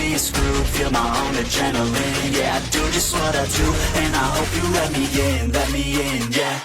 be screwed. Feel my own adrenaline, yeah, I do just what I do, and I hope you let me in, yeah.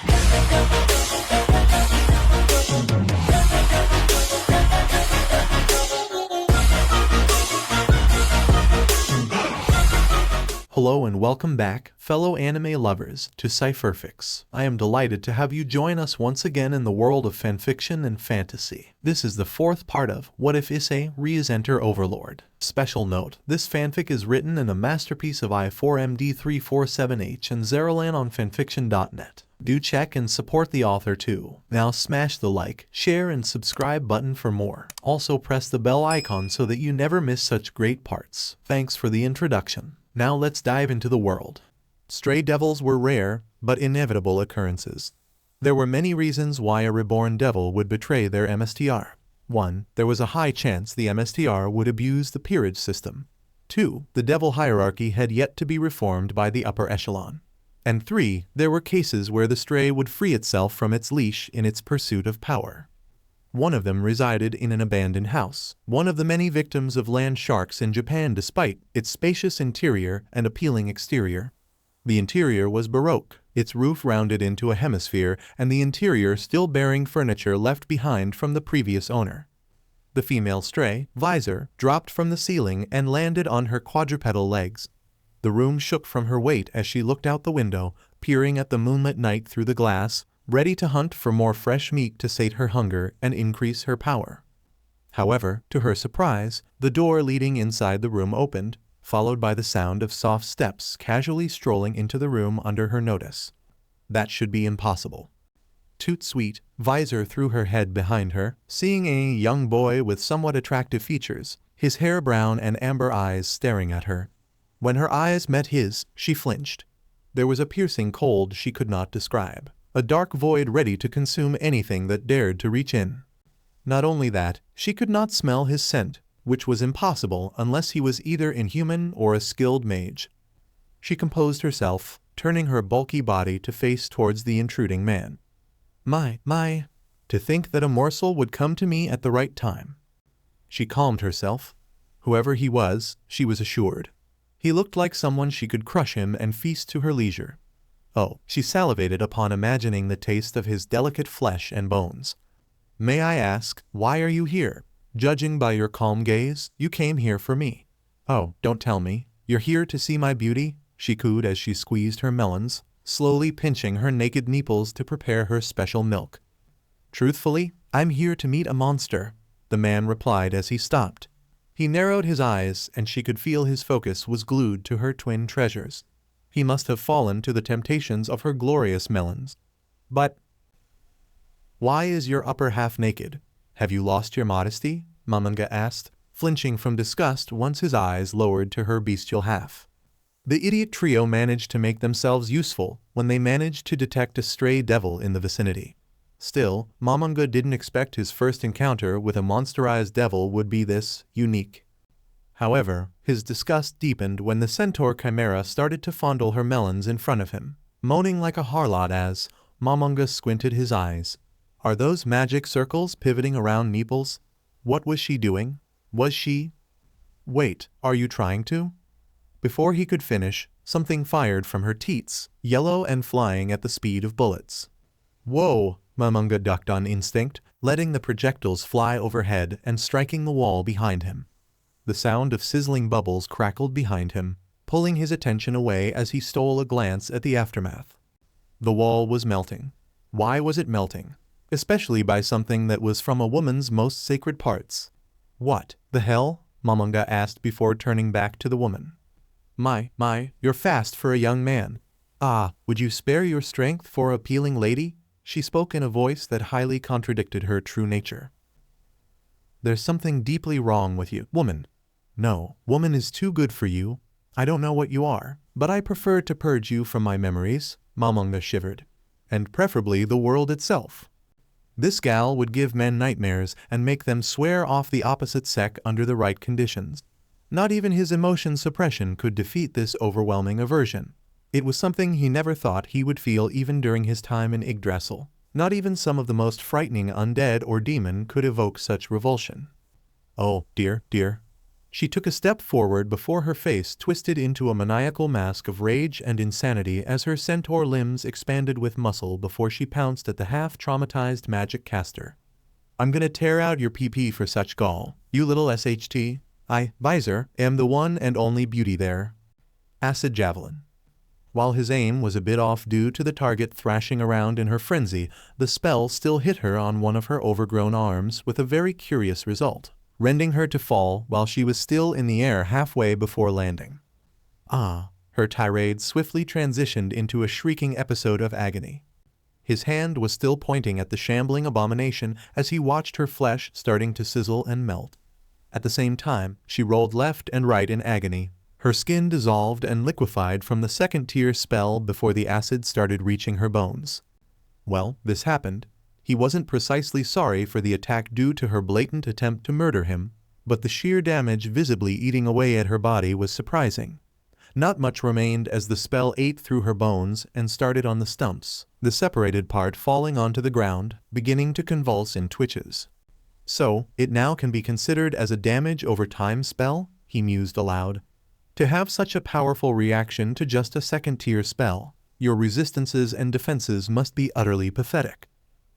Hello and welcome back, fellow anime lovers, to Cypherfics. I am delighted to have you join us once again in the world of fanfiction and fantasy. This is the fourth part of What If Issei, Rias Enter Overlord. Special note, this fanfic is written in a masterpiece of I4MD347H and Zaralann on FANFICTIONnet. Do check and support the author too. Now smash the like, share and subscribe button for more. Also press the bell icon so that you never miss such great parts. Thanks for the introduction. Now let's dive into the world. Stray devils were rare, but inevitable occurrences. There were many reasons why a reborn devil would betray their MSTR. 1. There was a high chance the MSTR would abuse the peerage system. 2. The devil hierarchy had yet to be reformed by the upper echelon. And 3. There were cases where the stray would free itself from its leash in its pursuit of power. One of them resided in an abandoned house, one of the many victims of land sharks in Japan despite its spacious interior and appealing exterior. The interior was Baroque, its roof rounded into a hemisphere and the interior still bearing furniture left behind from the previous owner. The female stray, Visor, dropped from the ceiling and landed on her quadrupedal legs. The room shook from her weight as she looked out the window, peering at the moonlit night through the glass, ready to hunt for more fresh meat to sate her hunger and increase her power. However, to her surprise, the door leading inside the room opened, followed by the sound of soft steps casually strolling into the room under her notice. That should be impossible. Toot sweet, Visor threw her head behind her, seeing a young boy with somewhat attractive features, his hair brown and amber eyes staring at her. When her eyes met his, she flinched. There was a piercing cold she could not describe. A dark void ready to consume anything that dared to reach in. Not only that, she could not smell his scent, which was impossible unless he was either inhuman or a skilled mage. She composed herself, turning her bulky body to face towards the intruding man. My, to think that a morsel would come to me at the right time. She calmed herself. Whoever he was, she was assured. He looked like someone she could crush him and feast to her leisure. Oh, she salivated upon imagining the taste of his delicate flesh and bones. May I ask, why are you here? Judging by your calm gaze, you came here for me. Oh, don't tell me. You're here to see my beauty? She cooed as she squeezed her melons, slowly pinching her naked nipples to prepare her special milk. Truthfully, I'm here to meet a monster, the man replied as he stopped. He narrowed his eyes and she could feel his focus was glued to her twin treasures. He must have fallen to the temptations of her glorious melons. But why is your upper half naked? Have you lost your modesty? Momonga asked, flinching from disgust once his eyes lowered to her bestial half. The idiot trio managed to make themselves useful when they managed to detect a stray devil in the vicinity. Still, Momonga didn't expect his first encounter with a monsterized devil would be this unique. However, his disgust deepened when the centaur chimera started to fondle her melons in front of him, moaning like a harlot as Momonga squinted his eyes. Are those magic circles pivoting around nipples? What was she doing? Was she? Wait, are you trying to? Before he could finish, something fired from her teats, yellow and flying at the speed of bullets. Whoa! Momonga ducked on instinct, letting the projectiles fly overhead and striking the wall behind him. The sound of sizzling bubbles crackled behind him, pulling his attention away as he stole a glance at the aftermath. The wall was melting. Why was it melting? Especially by something that was from a woman's most sacred parts. What the hell? Momonga asked before turning back to the woman. My, you're fast for a young man. Ah, would you spare your strength for a appealing lady? She spoke in a voice that highly contradicted her true nature. There's something deeply wrong with you, woman. No, woman is too good for you. I don't know what you are, but I prefer to purge you from my memories, Momonga shivered. And preferably the world itself. This gal would give men nightmares and make them swear off the opposite sex under the right conditions. Not even his emotion suppression could defeat this overwhelming aversion. It was something he never thought he would feel even during his time in Yggdrasil. Not even some of the most frightening undead or demon could evoke such revulsion. Oh, dear. She took a step forward before her face twisted into a maniacal mask of rage and insanity as her centaur limbs expanded with muscle before she pounced at the half-traumatized magic caster. "I'm gonna tear out your PP for such gall, you little SHT. I, Visor, am the one and only beauty there." Acid Javelin. While his aim was a bit off due to the target thrashing around in her frenzy, the spell still hit her on one of her overgrown arms with a very curious result, rending her to fall while she was still in the air halfway before landing. Her tirade swiftly transitioned into a shrieking episode of agony. His hand was still pointing at the shambling abomination as he watched her flesh starting to sizzle and melt. At the same time, she rolled left and right in agony. Her skin dissolved and liquefied from the second-tier spell before the acid started reaching her bones. Well, this happened. He wasn't precisely sorry for the attack due to her blatant attempt to murder him, but the sheer damage visibly eating away at her body was surprising. Not much remained as the spell ate through her bones and started on the stumps, the separated part falling onto the ground, beginning to convulse in twitches. "So, it now can be considered as a damage over time spell?" he mused aloud. "To have such a powerful reaction to just a second-tier spell, your resistances and defenses must be utterly pathetic."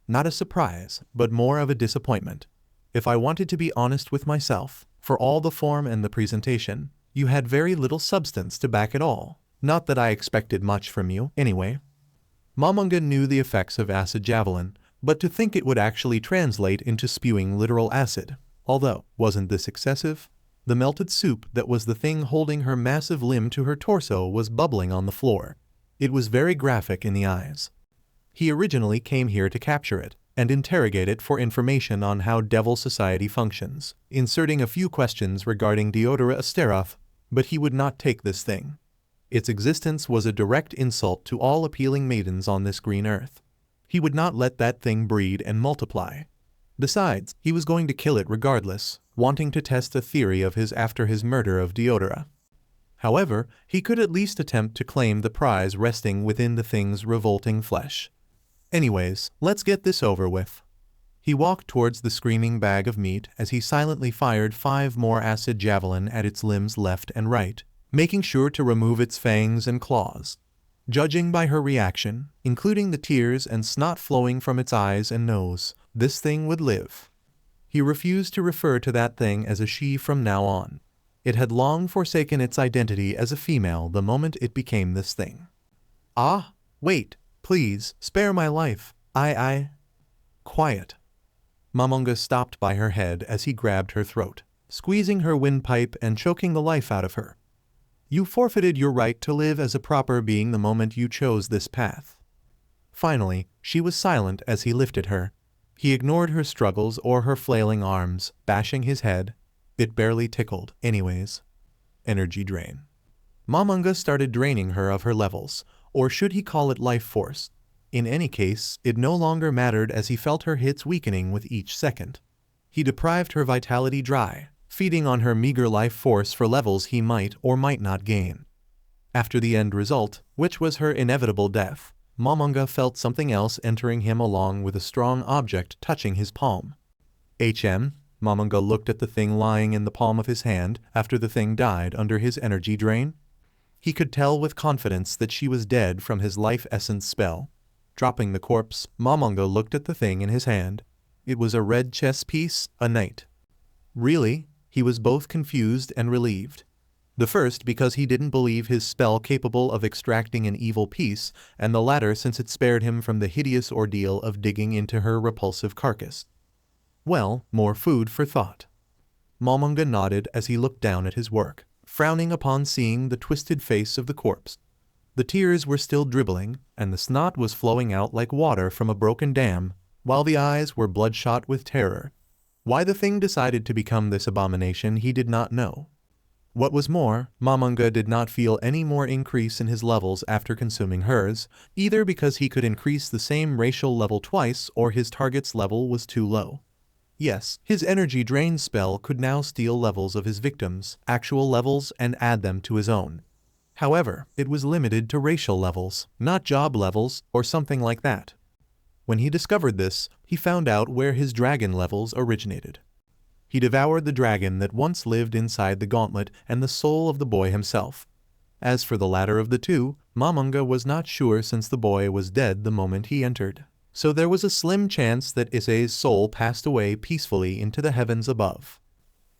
Not a surprise, but more of a disappointment. If I wanted to be honest with myself, for all the form and the presentation, you had very little substance to back it all. Not that I expected much from you, anyway. Momonga knew the effects of acid javelin, but to think it would actually translate into spewing literal acid. Although, wasn't this excessive? The melted soup that was the thing holding her massive limb to her torso was bubbling on the floor. It was very graphic in the eyes. He originally came here to capture it and interrogate it for information on how Devil Society functions, inserting a few questions regarding Deodora Asteroth, but he would not take this thing. Its existence was a direct insult to all appealing maidens on this green earth. He would not let that thing breed and multiply. Besides, he was going to kill it regardless, wanting to test a theory of his after his murder of Deodora. However, he could at least attempt to claim the prize resting within the thing's revolting flesh. Anyways, let's get this over with. He walked towards the screaming bag of meat as he silently fired 5 more acid javelin at its limbs left and right, making sure to remove its fangs and claws. Judging by her reaction, including the tears and snot flowing from its eyes and nose, this thing would live. He refused to refer to that thing as a she from now on. It had long forsaken its identity as a female the moment it became this thing. Wait, please, spare my life. Quiet. Momonga stopped by her head as he grabbed her throat, squeezing her windpipe and choking the life out of her. You forfeited your right to live as a proper being the moment you chose this path. Finally, she was silent as he lifted her. He ignored her struggles or her flailing arms, bashing his head. It barely tickled, anyways. Energy drain. Momonga started draining her of her levels, or should he call it life force? In any case, it no longer mattered as he felt her hits weakening with each second. He deprived her vitality dry, feeding on her meager life force for levels he might or might not gain. After the end result, which was her inevitable death, Momonga felt something else entering him along with a strong object touching his palm. Momonga looked at the thing lying in the palm of his hand after the thing died under his energy drain. He could tell with confidence that she was dead from his life essence spell. Dropping the corpse, Momonga looked at the thing in his hand. It was a red chess piece, a knight. Really? He was both confused and relieved. The first because he didn't believe his spell capable of extracting an evil piece, and the latter since it spared him from the hideous ordeal of digging into her repulsive carcass. Well, more food for thought. Momonga nodded as he looked down at his work, frowning upon seeing the twisted face of the corpse. The tears were still dribbling, and the snot was flowing out like water from a broken dam, while the eyes were bloodshot with terror. Why the thing decided to become this abomination he did not know. What was more, Momonga did not feel any more increase in his levels after consuming hers, either because he could increase the same racial level twice or his target's level was too low. Yes, his energy drain spell could now steal levels of his victims' actual levels and add them to his own. However, it was limited to racial levels, not job levels or something like that. When he discovered this, he found out where his dragon levels originated. He devoured the dragon that once lived inside the gauntlet and the soul of the boy himself. As for the latter of the two, Momonga was not sure since the boy was dead the moment he entered. So there was a slim chance that Issei's soul passed away peacefully into the heavens above.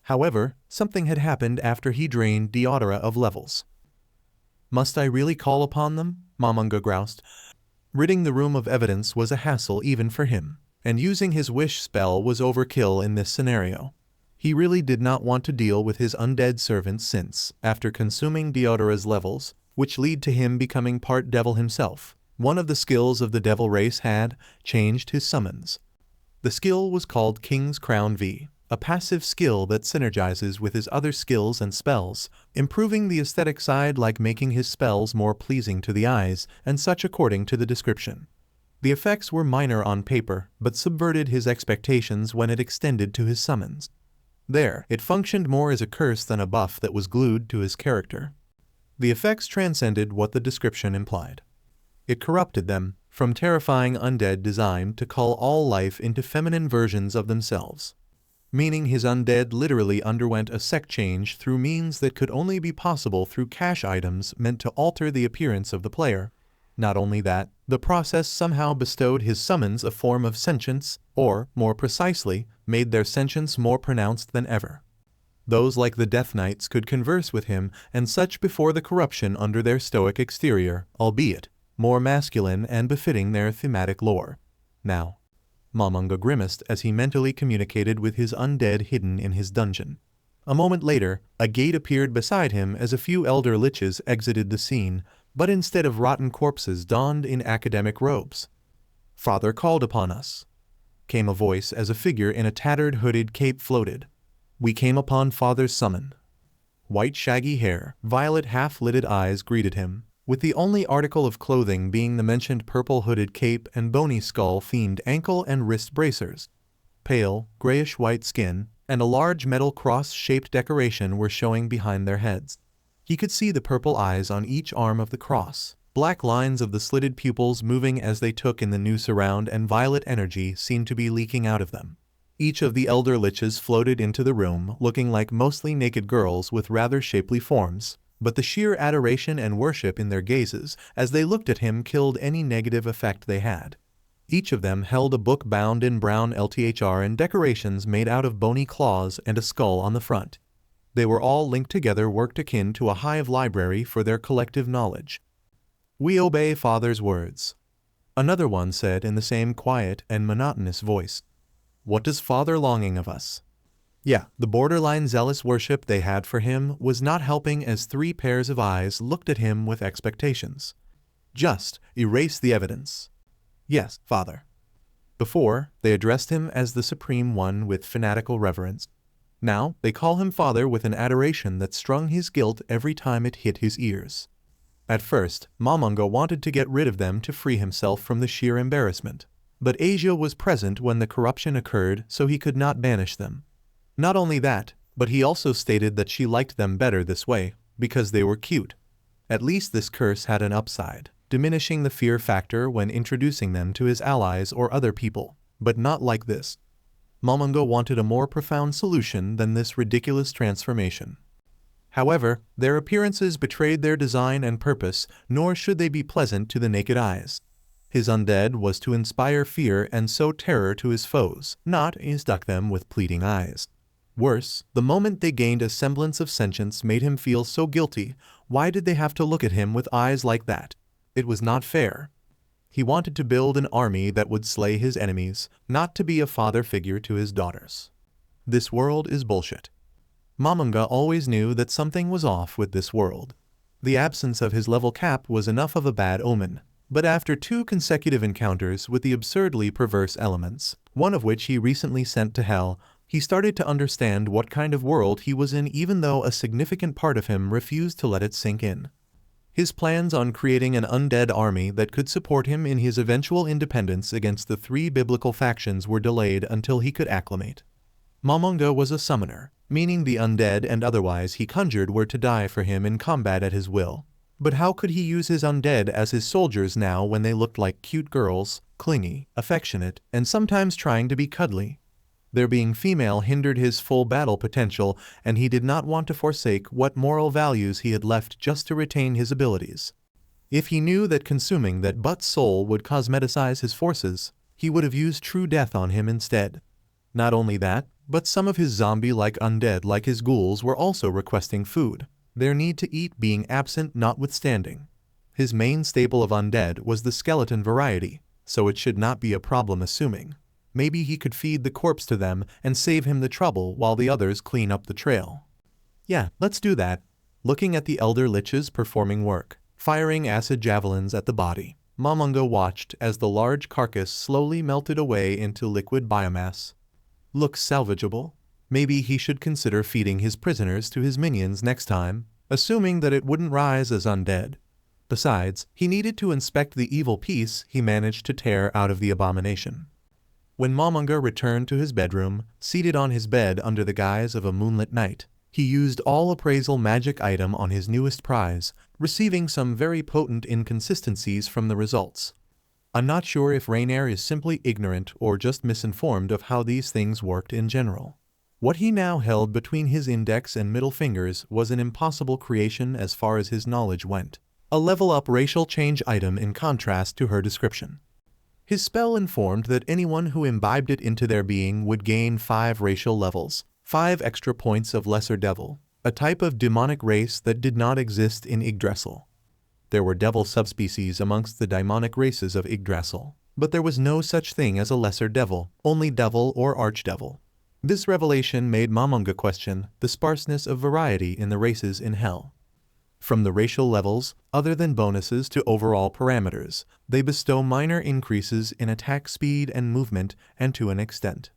However, something had happened after he drained Deodora of levels. "Must I really call upon them?" Momonga groused. Ridding the room of evidence was a hassle even for him, and using his wish spell was overkill in this scenario. He really did not want to deal with his undead servants since, after consuming Deodora's levels, which lead to him becoming part devil himself, one of the skills of the devil race had changed his summons. The skill was called King's Crown V, a passive skill that synergizes with his other skills and spells, improving the aesthetic side like making his spells more pleasing to the eyes and such according to the description. The effects were minor on paper, but subverted his expectations when it extended to his summons. There, it functioned more as a curse than a buff that was glued to his character. The effects transcended what the description implied. It corrupted them, from terrifying undead designed to call all life into feminine versions of themselves. Meaning his undead literally underwent a sex change through means that could only be possible through cash items meant to alter the appearance of the player. Not only that, the process somehow bestowed his summons a form of sentience, or, more precisely, made their sentience more pronounced than ever. Those like the Death Knights could converse with him and such before the corruption under their stoic exterior, albeit more masculine and befitting their thematic lore. Now, Momonga grimaced as he mentally communicated with his undead hidden in his dungeon. A moment later, a gate appeared beside him as a few elder liches exited the scene, but instead of rotten corpses donned in academic robes. "Father called upon us," came a voice as a figure in a tattered hooded cape floated. "We came upon Father's summon." White shaggy hair, violet half-lidded eyes greeted him, with the only article of clothing being the mentioned purple hooded cape and bony skull-themed ankle and wrist bracers. Pale, grayish-white skin, and a large metal cross-shaped decoration were showing behind their heads. He could see the purple eyes on each arm of the cross, black lines of the slitted pupils moving as they took in the noose around, and violet energy seemed to be leaking out of them. Each of the elder liches floated into the room looking like mostly naked girls with rather shapely forms, but the sheer adoration and worship in their gazes as they looked at him killed any negative effect they had. Each of them held a book bound in brown LTHR and decorations made out of bony claws and a skull on the front. They were all linked together, worked akin to a hive library for their collective knowledge. "We obey Father's words," another one said in the same quiet and monotonous voice. "What does Father longing of us?" Yeah, the borderline zealous worship they had for him was not helping as 3 pairs of eyes looked at him with expectations. "Just erase the evidence." "Yes, Father." Before, they addressed him as the Supreme One with fanatical reverence. Now, they call him Father with an adoration that strung his guilt every time it hit his ears. At first, Momonga wanted to get rid of them to free himself from the sheer embarrassment. But Asia was present when the corruption occurred, so he could not banish them. Not only that, but he also stated that she liked them better this way, because they were cute. At least this curse had an upside, diminishing the fear factor when introducing them to his allies or other people, but not like this. Momonga wanted a more profound solution than this ridiculous transformation. However, their appearances betrayed their design and purpose, nor should they be pleasant to the naked eyes. His undead was to inspire fear and sow terror to his foes, not instruct them with pleading eyes. Worse, the moment they gained a semblance of sentience made him feel so guilty. Why did they have to look at him with eyes like that? It was not fair. He wanted to build an army that would slay his enemies, not to be a father figure to his daughters. This world is bullshit. Momonga always knew that something was off with this world. The absence of his level cap was enough of a bad omen, but after 2 consecutive encounters with the absurdly perverse elements, one of which he recently sent to hell, he started to understand what kind of world he was in, even though a significant part of him refused to let it sink in. His plans on creating an undead army that could support him in his eventual independence against the 3 biblical factions were delayed until he could acclimate. Momonga was a summoner, meaning the undead and otherwise he conjured were to die for him in combat at his will. But how could he use his undead as his soldiers now when they looked like cute girls, clingy, affectionate, and sometimes trying to be cuddly? Their being female hindered his full battle potential, and he did not want to forsake what moral values he had left just to retain his abilities. If he knew that consuming that butt's soul would cosmeticize his forces, he would have used true death on him instead. Not only that, but some of his zombie-like undead like his ghouls were also requesting food, their need to eat being absent notwithstanding. His main staple of undead was the skeleton variety, so it should not be a problem assuming maybe he could feed the corpse to them and save him the trouble while the others clean up the trail. Yeah, let's do that. Looking at the elder liches performing work, firing acid javelins at the body, Momonga watched as the large carcass slowly melted away into liquid biomass. Looks salvageable. Maybe he should consider feeding his prisoners to his minions next time, assuming that it wouldn't rise as undead. Besides, he needed to inspect the evil piece he managed to tear out of the abomination. When Momonga returned to his bedroom, seated on his bed under the guise of a moonlit night, he used all appraisal magic item on his newest prize, receiving some very potent inconsistencies from the results. I'm not sure if Rainier is simply ignorant or just misinformed of how these things worked in general. What he now held between his index and middle fingers was an impossible creation as far as his knowledge went. A level-up racial change item in contrast to her description. His spell informed that anyone who imbibed it into their being would gain 5 racial levels, 5 extra points of Lesser Devil, a type of demonic race that did not exist in Yggdrasil. There were devil subspecies amongst the demonic races of Yggdrasil, but there was no such thing as a Lesser Devil, only Devil or Archdevil. This revelation made Momonga question the sparseness of variety in the races in Hell. From the racial levels, other than bonuses to overall parameters, they bestow minor increases in attack speed and movement and to an extent.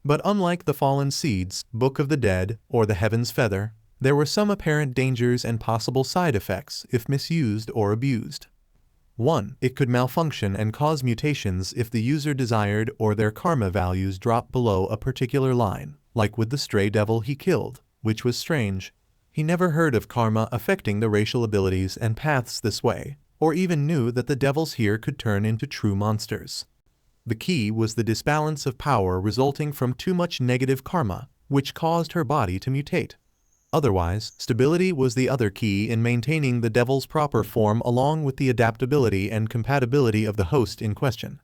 But unlike the Fallen Seeds, Book of the Dead, or the Heaven's Feather, there were some apparent dangers and possible side effects if misused or abused. 1. It could malfunction and cause mutations if the user desired or their karma values dropped below a particular line, like with the stray devil he killed, which was strange. He never heard of karma affecting the racial abilities and paths this way, or even knew that the devils here could turn into true monsters. The key was the disbalance of power resulting from too much negative karma, which caused her body to mutate. Otherwise, stability was the other key in maintaining the devil's proper form along with the adaptability and compatibility of the host in question.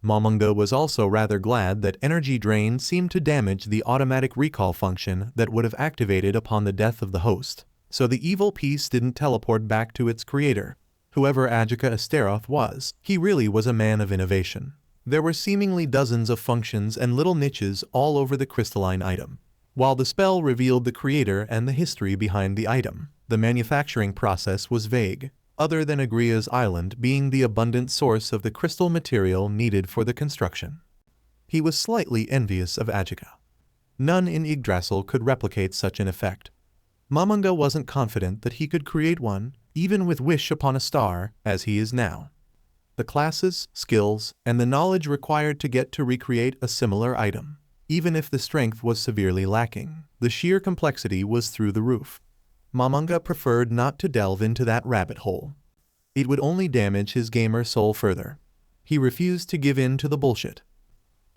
Momonga was also rather glad that energy drain seemed to damage the automatic recall function that would have activated upon the death of the host, so the evil piece didn't teleport back to its creator. Whoever Ajika Asteroth was, he really was a man of innovation. There were seemingly dozens of functions and little niches all over the crystalline item. While the spell revealed the creator and the history behind the item, the manufacturing process was vague, other than Agria's island being the abundant source of the crystal material needed for the construction. He was slightly envious of Ajika. None in Yggdrasil could replicate such an effect. Momonga wasn't confident that he could create one, even with wish upon a star, as he is now. The classes, skills, and the knowledge required to get to recreate a similar item, even if the strength was severely lacking, the sheer complexity was through the roof. Momonga preferred not to delve into that rabbit hole. It would only damage his gamer soul further. He refused to give in to the bullshit.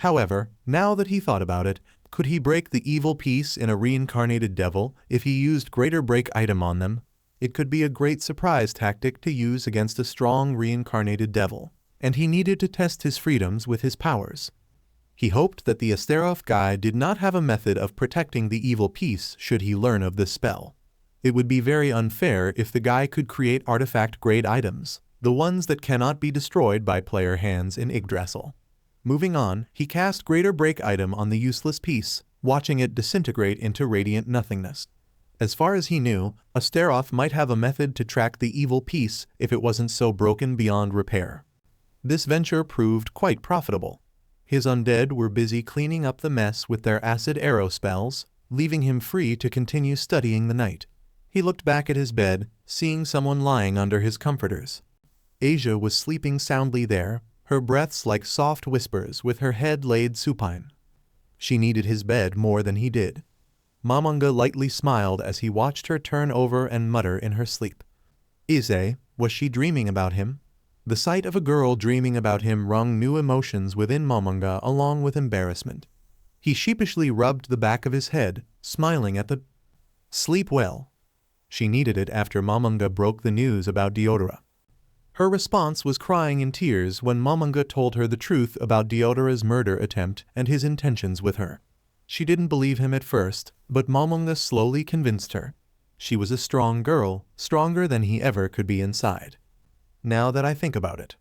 However, now that he thought about it, could he break the evil piece in a reincarnated devil if he used greater break item on them? It could be a great surprise tactic to use against a strong reincarnated devil, and he needed to test his freedoms with his powers. He hoped that the Asteroth guy did not have a method of protecting the evil piece should he learn of this spell. It would be very unfair if the guy could create artifact-grade items, the ones that cannot be destroyed by player hands in Yggdrasil. Moving on, he cast Greater Break item on the useless piece, watching it disintegrate into radiant nothingness. As far as he knew, Asteroth might have a method to track the evil piece if it wasn't so broken beyond repair. This venture proved quite profitable. His undead were busy cleaning up the mess with their acid arrow spells, leaving him free to continue studying the night. He looked back at his bed, seeing someone lying under his comforters. Asia was sleeping soundly there, her breaths like soft whispers with her head laid supine. She needed his bed more than he did. Momonga lightly smiled as he watched her turn over and mutter in her sleep. Issei, was she dreaming about him? The sight of a girl dreaming about him wrung new emotions within Momonga along with embarrassment. He sheepishly rubbed the back of his head, smiling at the sleep well. She needed it after Momonga broke the news about Deodora. Her response was crying in tears when Momonga told her the truth about Deodora's murder attempt and his intentions with her. She didn't believe him at first, but Momonga slowly convinced her. She was a strong girl, stronger than he ever could be inside. Now that I think about it.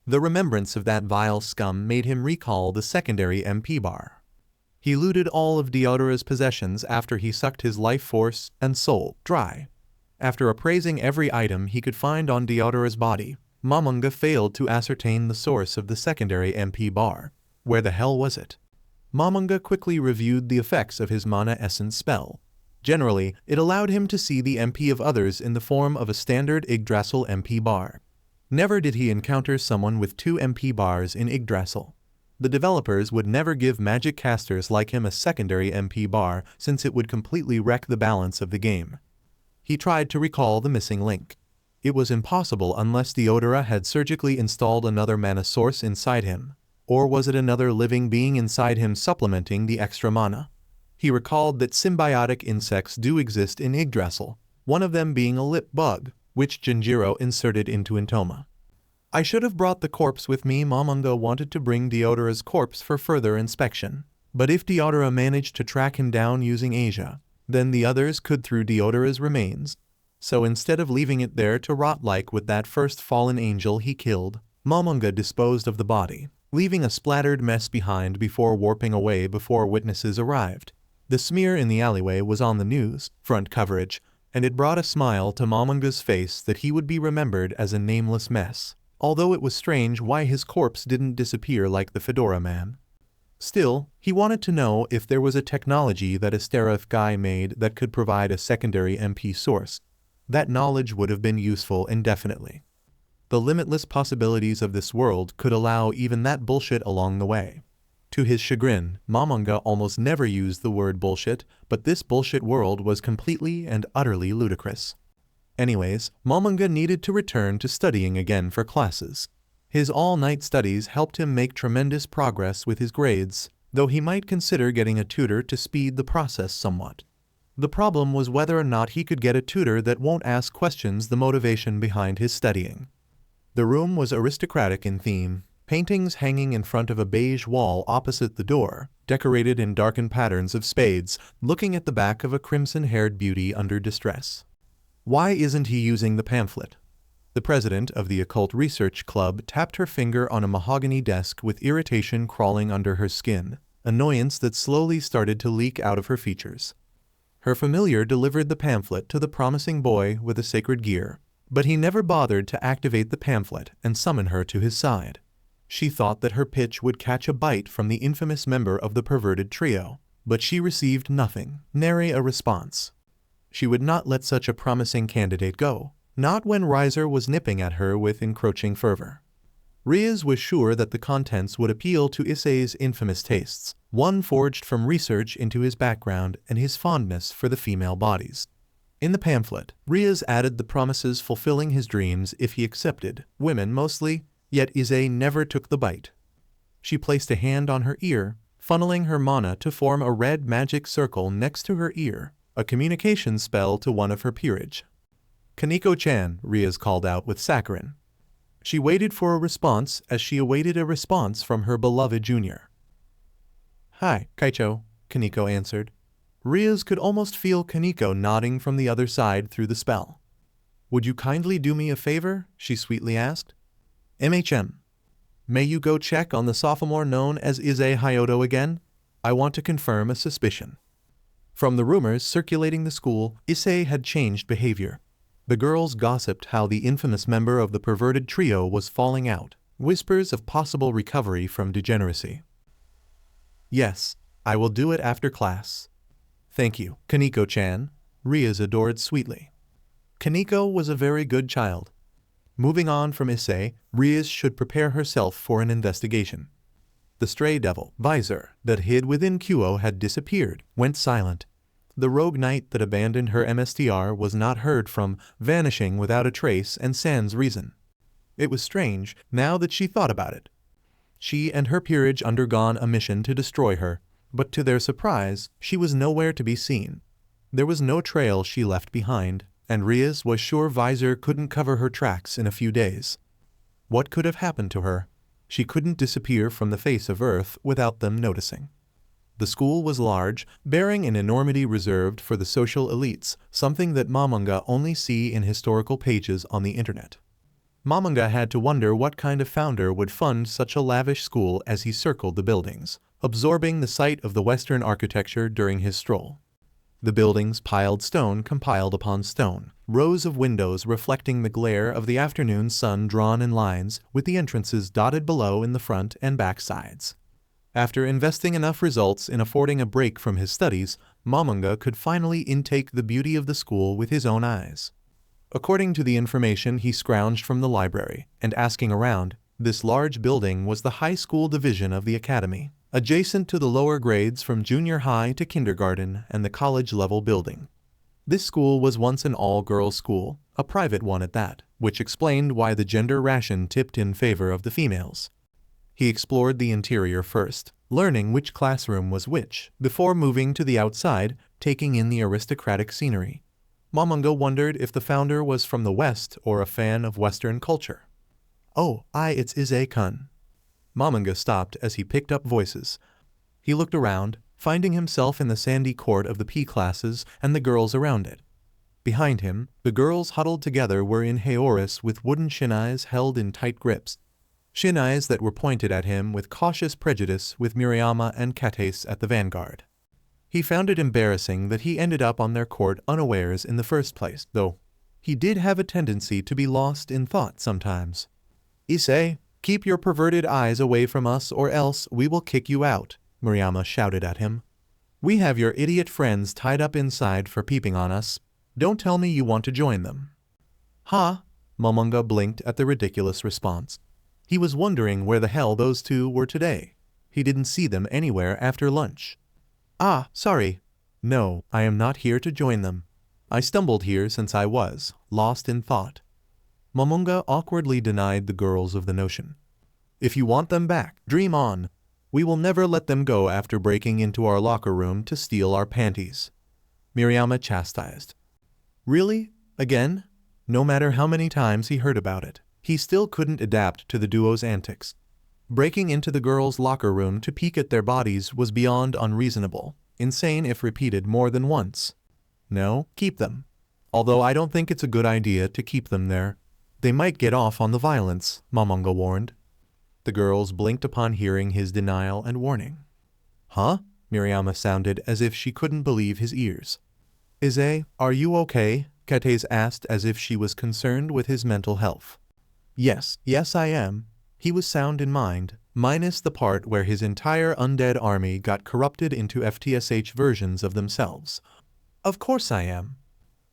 The remembrance of that vile scum made him recall the secondary MP bar. He looted all of Deodora's possessions after he sucked his life force and soul dry. After appraising every item he could find on Deodora's body, Momonga failed to ascertain the source of the secondary MP bar. Where the hell was it? Momonga quickly reviewed the effects of his mana essence spell. Generally, it allowed him to see the MP of others in the form of a standard Yggdrasil MP bar. Never did he encounter someone with 2 MP bars in Yggdrasil. The developers would never give magic casters like him a secondary MP bar since it would completely wreck the balance of the game. He tried to recall the missing link. It was impossible unless Deodora had surgically installed another mana source inside him. Or was it another living being inside him supplementing the extra mana? He recalled that symbiotic insects do exist in Yggdrasil, one of them being a lip bug, which Genjiro inserted into Intoma. I should have brought the corpse with me. Momonga wanted to bring Deodora's corpse for further inspection. But if Deodora managed to track him down using Asia, then the others could through Deodora's remains. So instead of leaving it there to rot like with that first fallen angel he killed, Momonga disposed of the body, leaving a splattered mess behind before warping away before witnesses arrived. The smear in the alleyway was on the news, front coverage, and it brought a smile to Momonga's face that he would be remembered as a nameless mess, although it was strange why his corpse didn't disappear like the Fedora man. Still, he wanted to know if there was a technology that Asterith guy made that could provide a secondary MP source. That knowledge would have been useful indefinitely. The limitless possibilities of this world could allow even that bullshit along the way. To his chagrin, Momonga almost never used the word bullshit, but this bullshit world was completely and utterly ludicrous. Anyways, Momonga needed to return to studying again for classes. His all-night studies helped him make tremendous progress with his grades, though he might consider getting a tutor to speed the process somewhat. The problem was whether or not he could get a tutor that won't ask questions the motivation behind his studying. The room was aristocratic in theme, paintings hanging in front of a beige wall opposite the door, decorated in darkened patterns of spades, looking at the back of a crimson-haired beauty under distress. Why isn't he using the pamphlet? The president of the Occult Research Club tapped her finger on a mahogany desk with irritation crawling under her skin, annoyance that slowly started to leak out of her features. Her familiar delivered the pamphlet to the promising boy with a sacred gear, but he never bothered to activate the pamphlet and summon her to his side. She thought that her pitch would catch a bite from the infamous member of the perverted trio, but she received nothing, nary a response. She would not let such a promising candidate go, not when Riser was nipping at her with encroaching fervor. Rias was sure that the contents would appeal to Issei's infamous tastes, one forged from research into his background and his fondness for the female bodies. In the pamphlet, Rias added the promises fulfilling his dreams if he accepted women mostly, yet Issei never took the bite. She placed a hand on her ear, funneling her mana to form a red magic circle next to her ear, a communication spell to one of her peerage. "Kaneko-chan," Rias called out with saccharine. She waited for a response as she awaited a response from her beloved junior. "Hi, Kaicho," Kaneko answered. Rias could almost feel Kaneko nodding from the other side through the spell. "Would you kindly do me a favor?" she sweetly asked. "MHM. May you go check on the sophomore known as Issei Hyoto again? I want to confirm a suspicion." From the rumors circulating the school, Issei had changed behavior. The girls gossiped how the infamous member of the perverted trio was falling out, whispers of possible recovery from degeneracy. "Yes, I will do it after class." "Thank you, Kaneko-chan," Rias adored sweetly. Kaneko was a very good child. Moving on from Issei, Rias should prepare herself for an investigation. The stray devil, Visor, that hid within Kuo had disappeared, went silent. The rogue knight that abandoned her MSTR was not heard from, vanishing without a trace and sans reason. It was strange, now that she thought about it. She and her peerage undergone a mission to destroy her, But to their surprise, she was nowhere to be seen. There was no trail she left behind, and Rias was sure Visor couldn't cover her tracks in a few days. What could have happened to her? She couldn't disappear from the face of Earth without them noticing. The school was large, bearing an enormity reserved for the social elites, something that Momonga only see in historical pages on the internet. Momonga had to wonder what kind of founder would fund such a lavish school as he circled the buildings, absorbing the sight of the Western architecture during his stroll. The buildings piled stone compiled upon stone, rows of windows reflecting the glare of the afternoon sun drawn in lines, with the entrances dotted below in the front and back sides. After investing enough results in affording a break from his studies, Momonga could finally intake the beauty of the school with his own eyes. According to the information he scrounged from the library, and asking around, this large building was the high school division of the academy, adjacent to the lower grades from junior high to kindergarten and the college-level building. This school was once an all-girls school, a private one at that, which explained why the gender ration tipped in favor of the females. He explored the interior first, learning which classroom was which, before moving to the outside, taking in the aristocratic scenery. Momonga wondered if the founder was from the West or a fan of Western culture. "Oh, it's Issei-kun." Momonga stopped as he picked up voices. He looked around, finding himself in the sandy court of the P classes and the girls around it. Behind him, the girls huddled together were in Haoris with wooden shinais held in tight grips. Shinais that were pointed at him with cautious prejudice, with Miriama and Kates at the vanguard. He found it embarrassing that he ended up on their court unawares in the first place, though he did have a tendency to be lost in thought sometimes. "Issei, keep your perverted eyes away from us or else we will kick you out," Miriama shouted at him. "We have your idiot friends tied up inside for peeping on us. Don't tell me you want to join them." "Huh?" Momonga blinked at the ridiculous response. He was wondering where the hell those two were today. He didn't see them anywhere after lunch. Sorry. No, I am not here to join them. I stumbled here since I was lost in thought." Momonga awkwardly denied the girls of the notion. "If you want them back, dream on. We will never let them go after breaking into our locker room to steal our panties," Miriama chastised. Really? Again? No matter how many times he heard about it, he still couldn't adapt to the duo's antics. Breaking into the girls' locker room to peek at their bodies was beyond unreasonable, insane if repeated more than once. No, keep them. Although I don't think it's a good idea to keep them there. They might get off on the violence, Momonga warned. The girls blinked upon hearing his denial and warning. "Huh?" Miriama sounded as if she couldn't believe his ears. "Issei, are you okay?" Kates asked as if she was concerned with his mental health. Yes, I am." He was sound in mind, minus the part where his entire undead army got corrupted into FTSH versions of themselves. "Of course I am."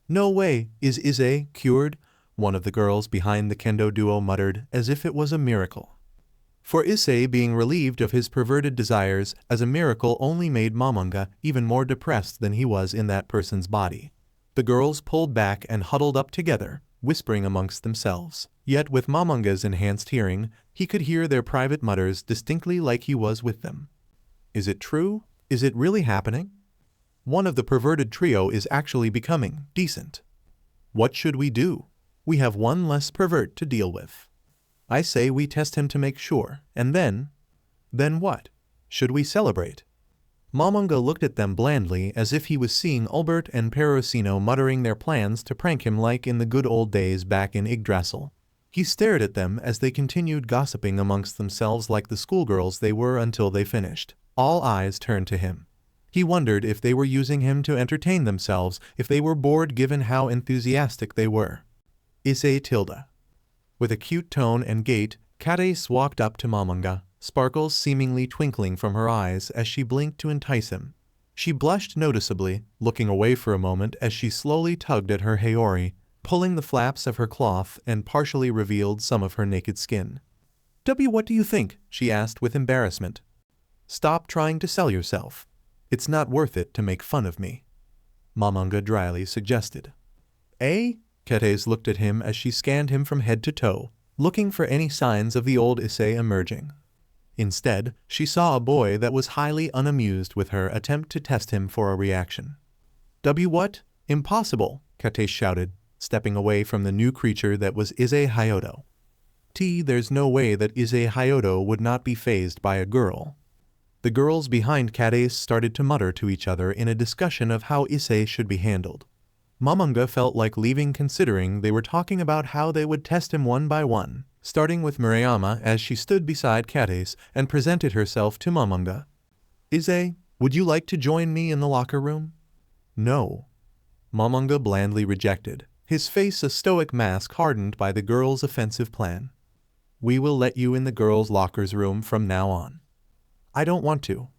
"No way, is Issei cured?" one of the girls behind the kendo duo muttered as if it was a miracle. For Issei being relieved of his perverted desires as a miracle only made Momonga even more depressed than he was in that person's body. The girls pulled back and huddled up together, whispering amongst themselves. Yet with Momonga's enhanced hearing, he could hear their private mutters distinctly like he was with them. Is it true? Is it really happening? One of the perverted trio is actually becoming decent. What should we do? We have one less pervert to deal with. I say we test him to make sure, and then what? Should we celebrate? Momonga looked at them blandly as if he was seeing Albert and Perosino muttering their plans to prank him like in the good old days back in Yggdrasil. He stared at them as they continued gossiping amongst themselves like the schoolgirls they were until they finished. All eyes turned to him. He wondered if they were using him to entertain themselves, if they were bored given how enthusiastic they were. Issei tilde. With a cute tone and gait, Kates walked up to Momonga, sparkles seemingly twinkling from her eyes as she blinked to entice him. She blushed noticeably, looking away for a moment as she slowly tugged at her haori, pulling the flaps of her cloth and partially revealed some of her naked skin. What do you think?" she asked with embarrassment. "Stop trying to sell yourself. It's not worth it to make fun of me," Momonga dryly suggested. "Eh?" Kates looked at him as she scanned him from head to toe, looking for any signs of the old Issei emerging. Instead, she saw a boy that was highly unamused with her attempt to test him for a reaction. What? Impossible, Kate shouted, stepping away from the new creature that was Issei Hyodo. There's no way that Issei Hyodo would not be fazed by a girl. The girls behind Kate started to mutter to each other in a discussion of how Issei should be handled. Momonga felt like leaving considering they were talking about how they would test him one by one, starting with Murayama as she stood beside Kate and presented herself to Momonga. Issei, would you like to join me in the locker room? No. Momonga blandly rejected, his face a stoic mask hardened by the girl's offensive plan. We will let you in the girls' lockers room from now on. I don't want to.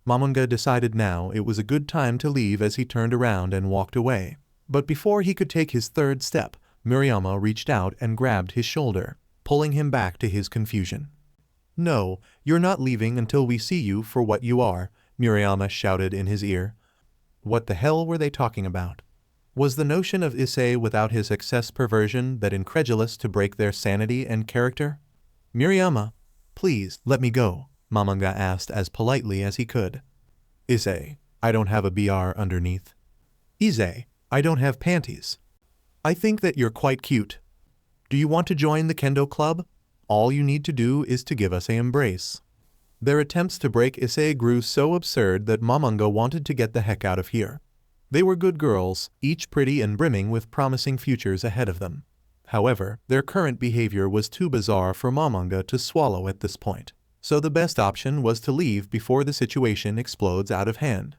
Momonga decided now it was a good time to leave as he turned around and walked away. But before he could take his third step, Murayama reached out and grabbed his shoulder, pulling him back to his confusion. No, you're not leaving until we see you for what you are, Murayama shouted in his ear. What the hell were they talking about? Was the notion of Issei without his excess perversion that incredulous to break their sanity and character? Murayama, please, let me go, Momonga asked as politely as he could. Issei, I don't have a BR underneath. Issei, I don't have panties. I think that you're quite cute. Do you want to join the kendo club? All you need to do is to give us an embrace. Their attempts to break Issei grew so absurd that Momonga wanted to get the heck out of here. They were good girls, each pretty and brimming with promising futures ahead of them. However, their current behavior was too bizarre for Momonga to swallow at this point, so the best option was to leave before the situation explodes out of hand.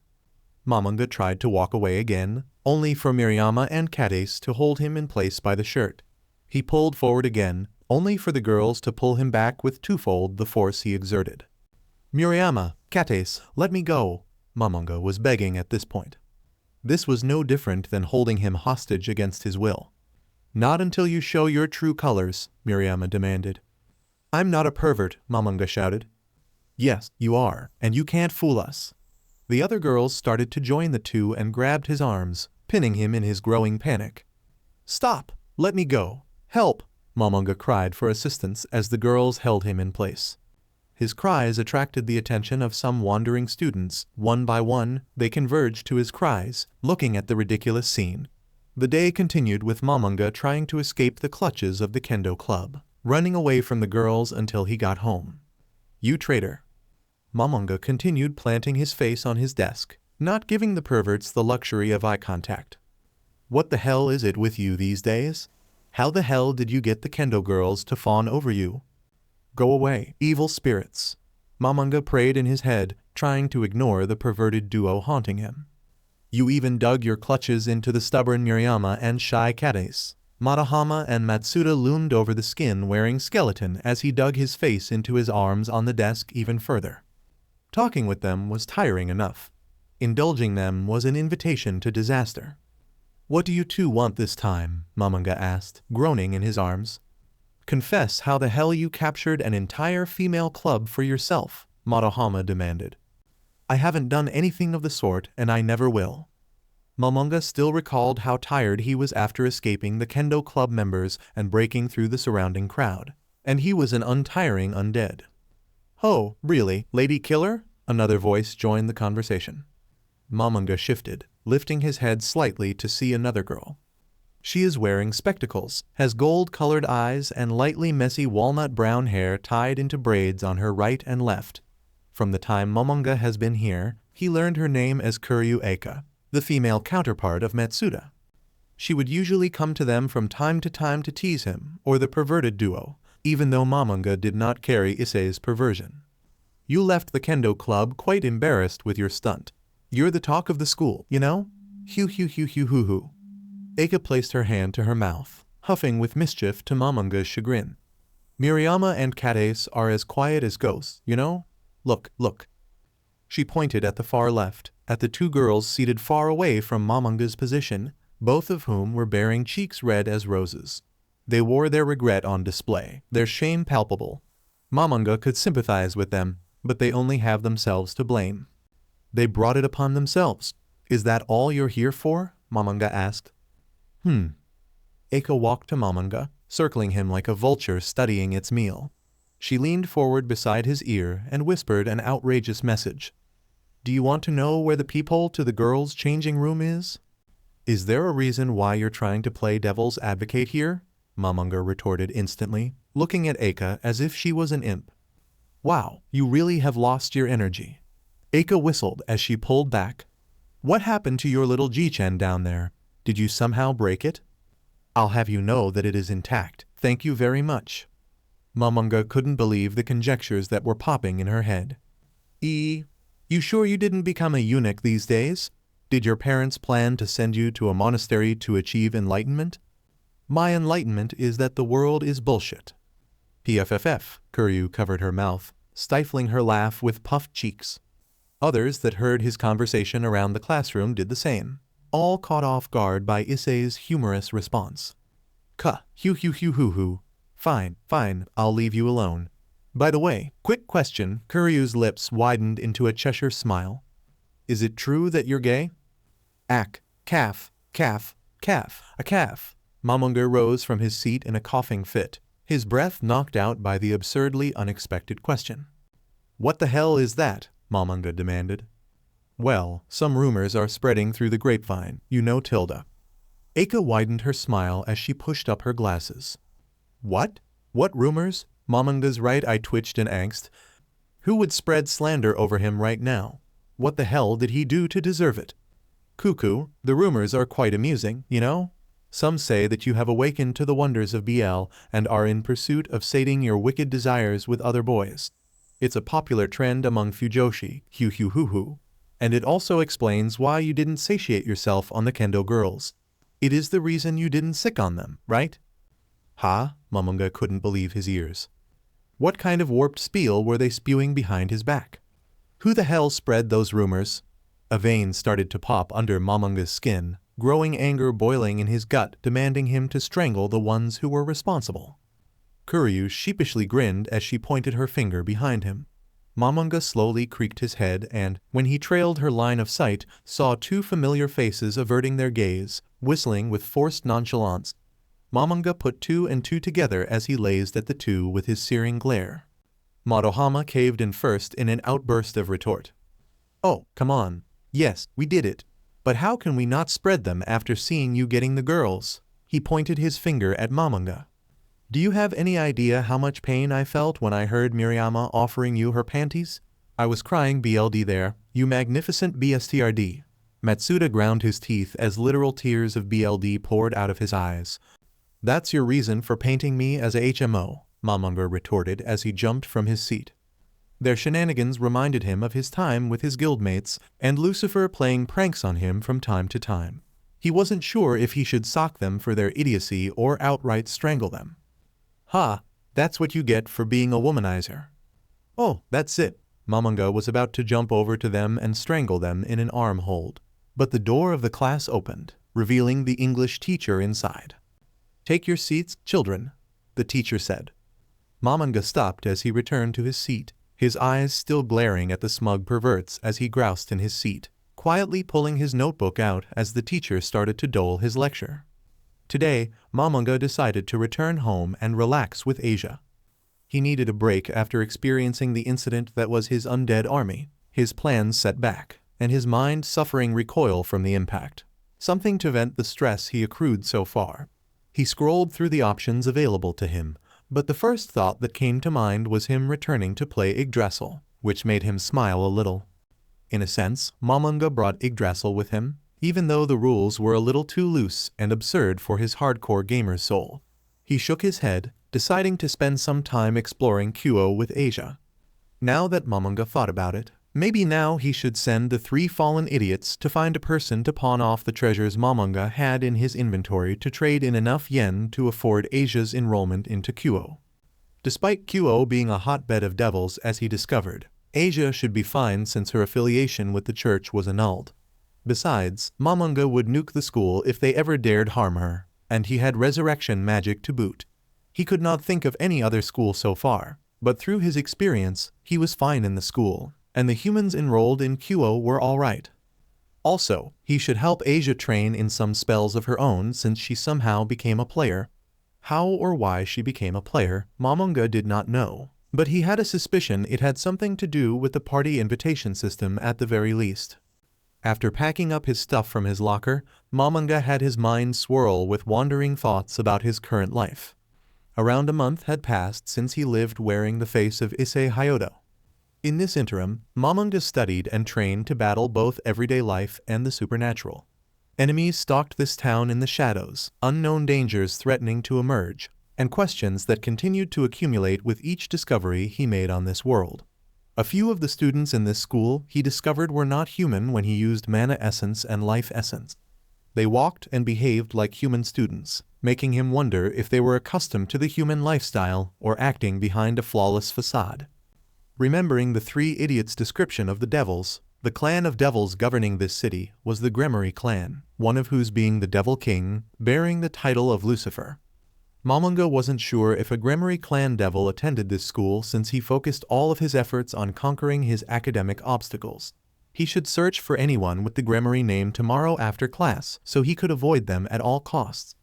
Momonga tried to walk away again, only for Murayama and Kate to hold him in place by the shirt. He pulled forward again, only for the girls to pull him back with twofold the force he exerted. Murayama, Kate, let me go, Momonga was begging at this point. This was no different than holding him hostage against his will. Not until you show your true colors, Murayama demanded. I'm not a pervert, Momonga shouted. Yes, you are, and you can't fool us. The other girls started to join the two and grabbed his arms, pinning him in his growing panic. Stop! Let me go! Help! Momonga cried for assistance as the girls held him in place. His cries attracted the attention of some wandering students. One by one, they converged to his cries, looking at the ridiculous scene. The day continued with Momonga trying to escape the clutches of the kendo club, running away from the girls until he got home. You traitor! Momonga continued planting his face on his desk, not giving the perverts the luxury of eye contact. What the hell is it with you these days? How the hell did you get the kendo girls to fawn over you? Go away, evil spirits. Momonga prayed in his head, trying to ignore the perverted duo haunting him. You even dug your clutches into the stubborn Murayama and shy Kate. Matahama and Matsuda loomed over the skin-wearing skeleton as he dug his face into his arms on the desk even further. Talking with them was tiring enough. Indulging them was an invitation to disaster. What do you two want this time? Momonga asked, groaning in his arms. Confess how the hell you captured an entire female club for yourself, Matahama demanded. I haven't done anything of the sort and I never will. Momonga still recalled how tired he was after escaping the kendo club members and breaking through the surrounding crowd, and he was an untiring undead. Oh, really, Lady Killer? Another voice joined the conversation. Momonga shifted, lifting his head slightly to see another girl. She is wearing spectacles, has gold-colored eyes and lightly messy walnut-brown hair tied into braids on her right and left. From the time Momonga has been here, he learned her name as Kuryu Eika, the female counterpart of Matsuda. She would usually come to them from time to tease him, or the perverted duo, even though Momonga did not carry Issei's perversion. You left the kendo club quite embarrassed with your stunt. You're the talk of the school, you know? Hoo hoo hoo hoo hoo hoo. Eika placed her hand to her mouth, huffing with mischief to Momonga's chagrin. Murayama and Kate are as quiet as ghosts, you know? Look, look. She pointed at the far left, at the two girls seated far away from Momonga's position, both of whom were bearing cheeks red as roses. They wore their regret on display, their shame palpable. Momonga could sympathize with them, but they only have themselves to blame. They brought it upon themselves. Is that all you're here for? Momonga asked. Eika walked to Momonga, circling him like a vulture studying its meal. She leaned forward beside his ear and whispered an outrageous message. Do you want to know where the peephole to the girls' changing room is? Is there a reason why you're trying to play devil's advocate here? Momonga retorted instantly, looking at Eika as if she was an imp. Wow, you really have lost your energy. Eika whistled as she pulled back. What happened to your little Jichen down there? Did you somehow break it? I'll have you know that it is intact, thank you very much. Momonga couldn't believe the conjectures that were popping in her head. You sure you didn't become a eunuch these days? Did your parents plan to send you to a monastery to achieve enlightenment? My enlightenment is that the world is bullshit. PFFF, Kuryu covered her mouth, stifling her laugh with puffed cheeks. Others that heard his conversation around the classroom did the same, all caught off guard by Issei's humorous response. Hoo. Fine, I'll leave you alone. By the way, quick question, Kuryu's lips widened into a Cheshire smile. Is it true that you're gay? Calf. A calf. Momonga rose from his seat in a coughing fit, his breath knocked out by the absurdly unexpected question. What the hell is that? Momonga demanded. Well, some rumors are spreading through the grapevine, you know, Tilda. Eika widened her smile as she pushed up her glasses. What? What rumors? Momonga's right eye twitched in angst. Who would spread slander over him right now? What the hell did he do to deserve it? Cuckoo, the rumors are quite amusing, you know? Some say that you have awakened to the wonders of BL and are in pursuit of sating your wicked desires with other boys. It's a popular trend among Fujoshi, hoo, and it also explains why you didn't satiate yourself on the kendo girls. It is the reason you didn't sick on them, right? Ha? Momonga couldn't believe his ears. What kind of warped spiel were they spewing behind his back? Who the hell spread those rumors? A vein started to pop under Momonga's skin, growing anger boiling in his gut, demanding him to strangle the ones who were responsible. Kuryu sheepishly grinned as she pointed her finger behind him. Momonga slowly creaked his head and, when he trailed her line of sight, saw two familiar faces averting their gaze, whistling with forced nonchalance. Momonga put two and two together as he lazed at the two with his searing glare. Madohama caved in first in an outburst of retort. Oh, come on. Yes, we did it. But how can we not spread them after seeing you getting the girls? He pointed his finger at Momonga. Do you have any idea how much pain I felt when I heard Miriyama offering you her panties? I was crying BLD there, you magnificent BSTRD. Matsuda ground his teeth as literal tears of BLD poured out of his eyes. That's your reason for painting me as a HMO, Momonga retorted as he jumped from his seat. Their shenanigans reminded him of his time with his guildmates and Lucifer playing pranks on him from time to time. He wasn't sure if he should sock them for their idiocy or outright strangle them. Ha, that's what you get for being a womanizer. Oh, that's it. Momonga was about to jump over to them and strangle them in an arm hold. But the door of the class opened, revealing the English teacher inside. Take your seats, children, the teacher said. Momonga stopped as he returned to his seat, his eyes still glaring at the smug perverts as he groused in his seat, quietly pulling his notebook out as the teacher started to dole his lecture. Today, Momonga decided to return home and relax with Asia. He needed a break after experiencing the incident that was his undead army, his plans set back, and his mind suffering recoil from the impact. Something to vent the stress he accrued so far. He scrolled through the options available to him, but the first thought that came to mind was him returning to play Yggdrasil, which made him smile a little. In a sense, Momonga brought Yggdrasil with him, even though the rules were a little too loose and absurd for his hardcore gamer's soul. He shook his head, deciding to spend some time exploring QO with Asia. Now that Momonga thought about it, maybe now he should send the three fallen idiots to find a person to pawn off the treasures Momonga had in his inventory to trade in enough yen to afford Asia's enrollment into QO. Despite QO being a hotbed of devils as he discovered, Asia should be fine since her affiliation with the church was annulled. Besides, Momonga would nuke the school if they ever dared harm her, and he had resurrection magic to boot. He could not think of any other school so far, but through his experience, he was fine in the school, and the humans enrolled in QO were alright. Also, he should help Asia train in some spells of her own since she somehow became a player. How or why she became a player, Momonga did not know, But he had a suspicion it had something to do with the party invitation system at the very least. After packing up his stuff from his locker, Momonga had his mind swirl with wandering thoughts about his current life. Around a month had passed since he lived wearing the face of Issei Hyodo. In this interim, Momonga studied and trained to battle both everyday life and the supernatural. Enemies stalked this town in the shadows, unknown dangers threatening to emerge, and questions that continued to accumulate with each discovery he made on this world. A few of the students in this school he discovered were not human when he used mana essence and life essence. They walked and behaved like human students, making him wonder if they were accustomed to the human lifestyle or acting behind a flawless facade. Remembering the three idiots' description of the devils, the clan of devils governing this city was the Gremory clan, one of whose being the Devil King, bearing the title of Lucifer. Momonga wasn't sure if a Gremory clan devil attended this school since he focused all of his efforts on conquering his academic obstacles. He should search for anyone with the Gremory name tomorrow after class so he could avoid them at all costs.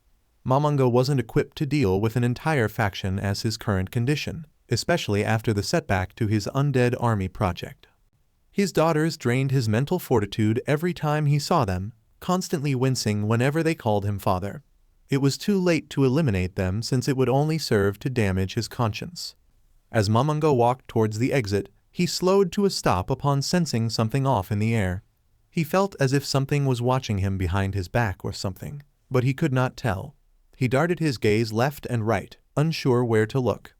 Momonga wasn't equipped to deal with an entire faction as his current condition, especially after the setback to his undead army project. His daughters drained his mental fortitude every time he saw them, constantly wincing whenever they called him father. It was too late to eliminate them since it would only serve to damage his conscience. As Momonga walked towards the exit, he slowed to a stop upon sensing something off in the air. He felt as if something was watching him behind his back or something, but he could not tell. He darted his gaze left and right, unsure where to look.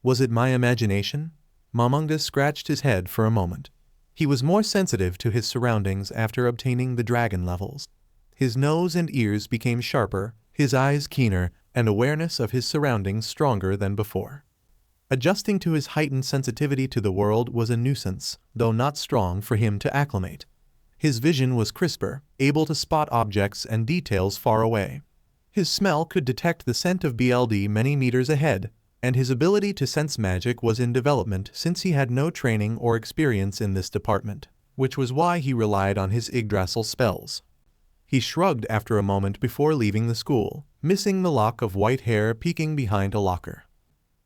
Was it my imagination? Momonga scratched his head for a moment. He was more sensitive to his surroundings after obtaining the dragon levels. His nose and ears became sharper, his eyes keener, and awareness of his surroundings stronger than before. Adjusting to his heightened sensitivity to the world was a nuisance, though not strong for him to acclimate. His vision was crisper, able to spot objects and details far away. His smell could detect the scent of BLD many meters ahead, and his ability to sense magic was in development since he had no training or experience in this department, which was why he relied on his Yggdrasil spells. He shrugged after a moment before leaving the school, missing the lock of white hair peeking behind a locker.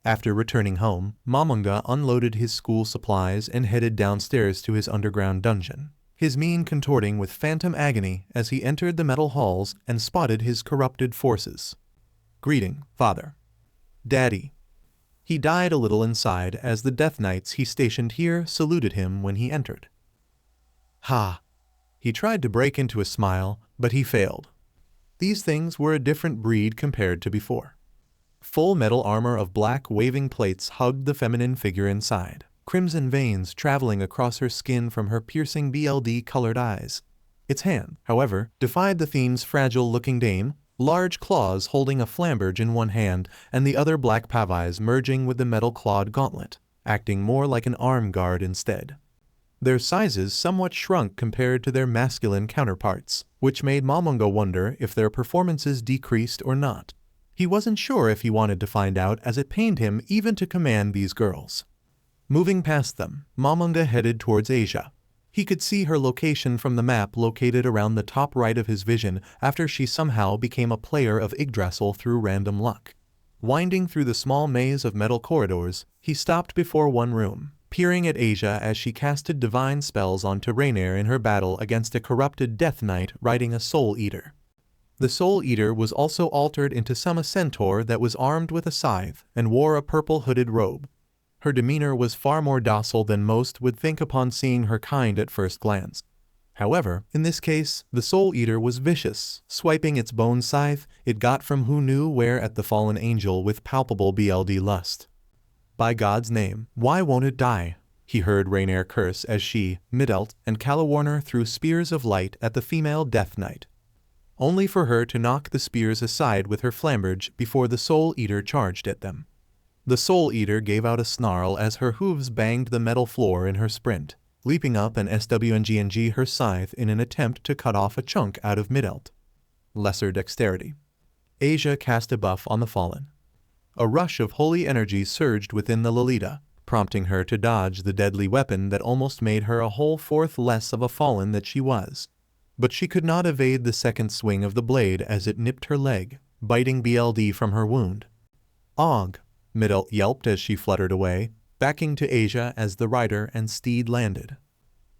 After returning home, Momonga unloaded his school supplies and headed downstairs to his underground dungeon, his mien contorting with phantom agony as he entered the metal halls and spotted his corrupted forces. "Greeting, Father." "Daddy." He died a little inside as the Death Knights he stationed here saluted him when he entered. "Ha!" He tried to break into a smile, but he failed. These things were a different breed compared to before. Full metal armor of black waving plates hugged the feminine figure inside, crimson veins traveling across her skin from her piercing BLD-colored eyes. Its hand, however, defied the theme's fragile-looking dame, large claws holding a flamberge in one hand and the other black pavies merging with the metal-clawed gauntlet, acting more like an arm guard instead. Their sizes somewhat shrunk compared to their masculine counterparts, which made Momonga wonder if their performances decreased or not. He wasn't sure if he wanted to find out as it pained him even to command these girls. Moving past them, Momonga headed towards Asia. He could see her location from the map located around the top right of his vision after she somehow became a player of Yggdrasil through random luck. Winding through the small maze of metal corridors, he stopped before one room, peering at Asia as she casted divine spells onto Rainier in her battle against a corrupted Death Knight riding a Soul Eater. The Soul Eater was also altered into some centaur that was armed with a scythe and wore a purple hooded robe. Her demeanor was far more docile than most would think upon seeing her kind at first glance. However, in this case, the Soul Eater was vicious, swiping its bone scythe it got from who knew where at the fallen angel with palpable BLD lust. "By God's name, why won't it die?" he heard Rainier curse as she, Midelt, and Calawarner threw spears of light at the female Death Knight, only for her to knock the spears aside with her flamberge before the Soul Eater charged at them. The Soul Eater gave out a snarl as her hooves banged the metal floor in her sprint, leaping up and SWNGNG her scythe in an attempt to cut off a chunk out of Midelt. Lesser dexterity. Asia cast a buff on the fallen. A rush of holy energy surged within the Lolita, prompting her to dodge the deadly weapon that almost made her a whole fourth less of a fallen that she was. But she could not evade the second swing of the blade as it nipped her leg, biting BLD from her wound. "Og!" Midelt yelped as she fluttered away, backing to Asia as the rider and steed landed.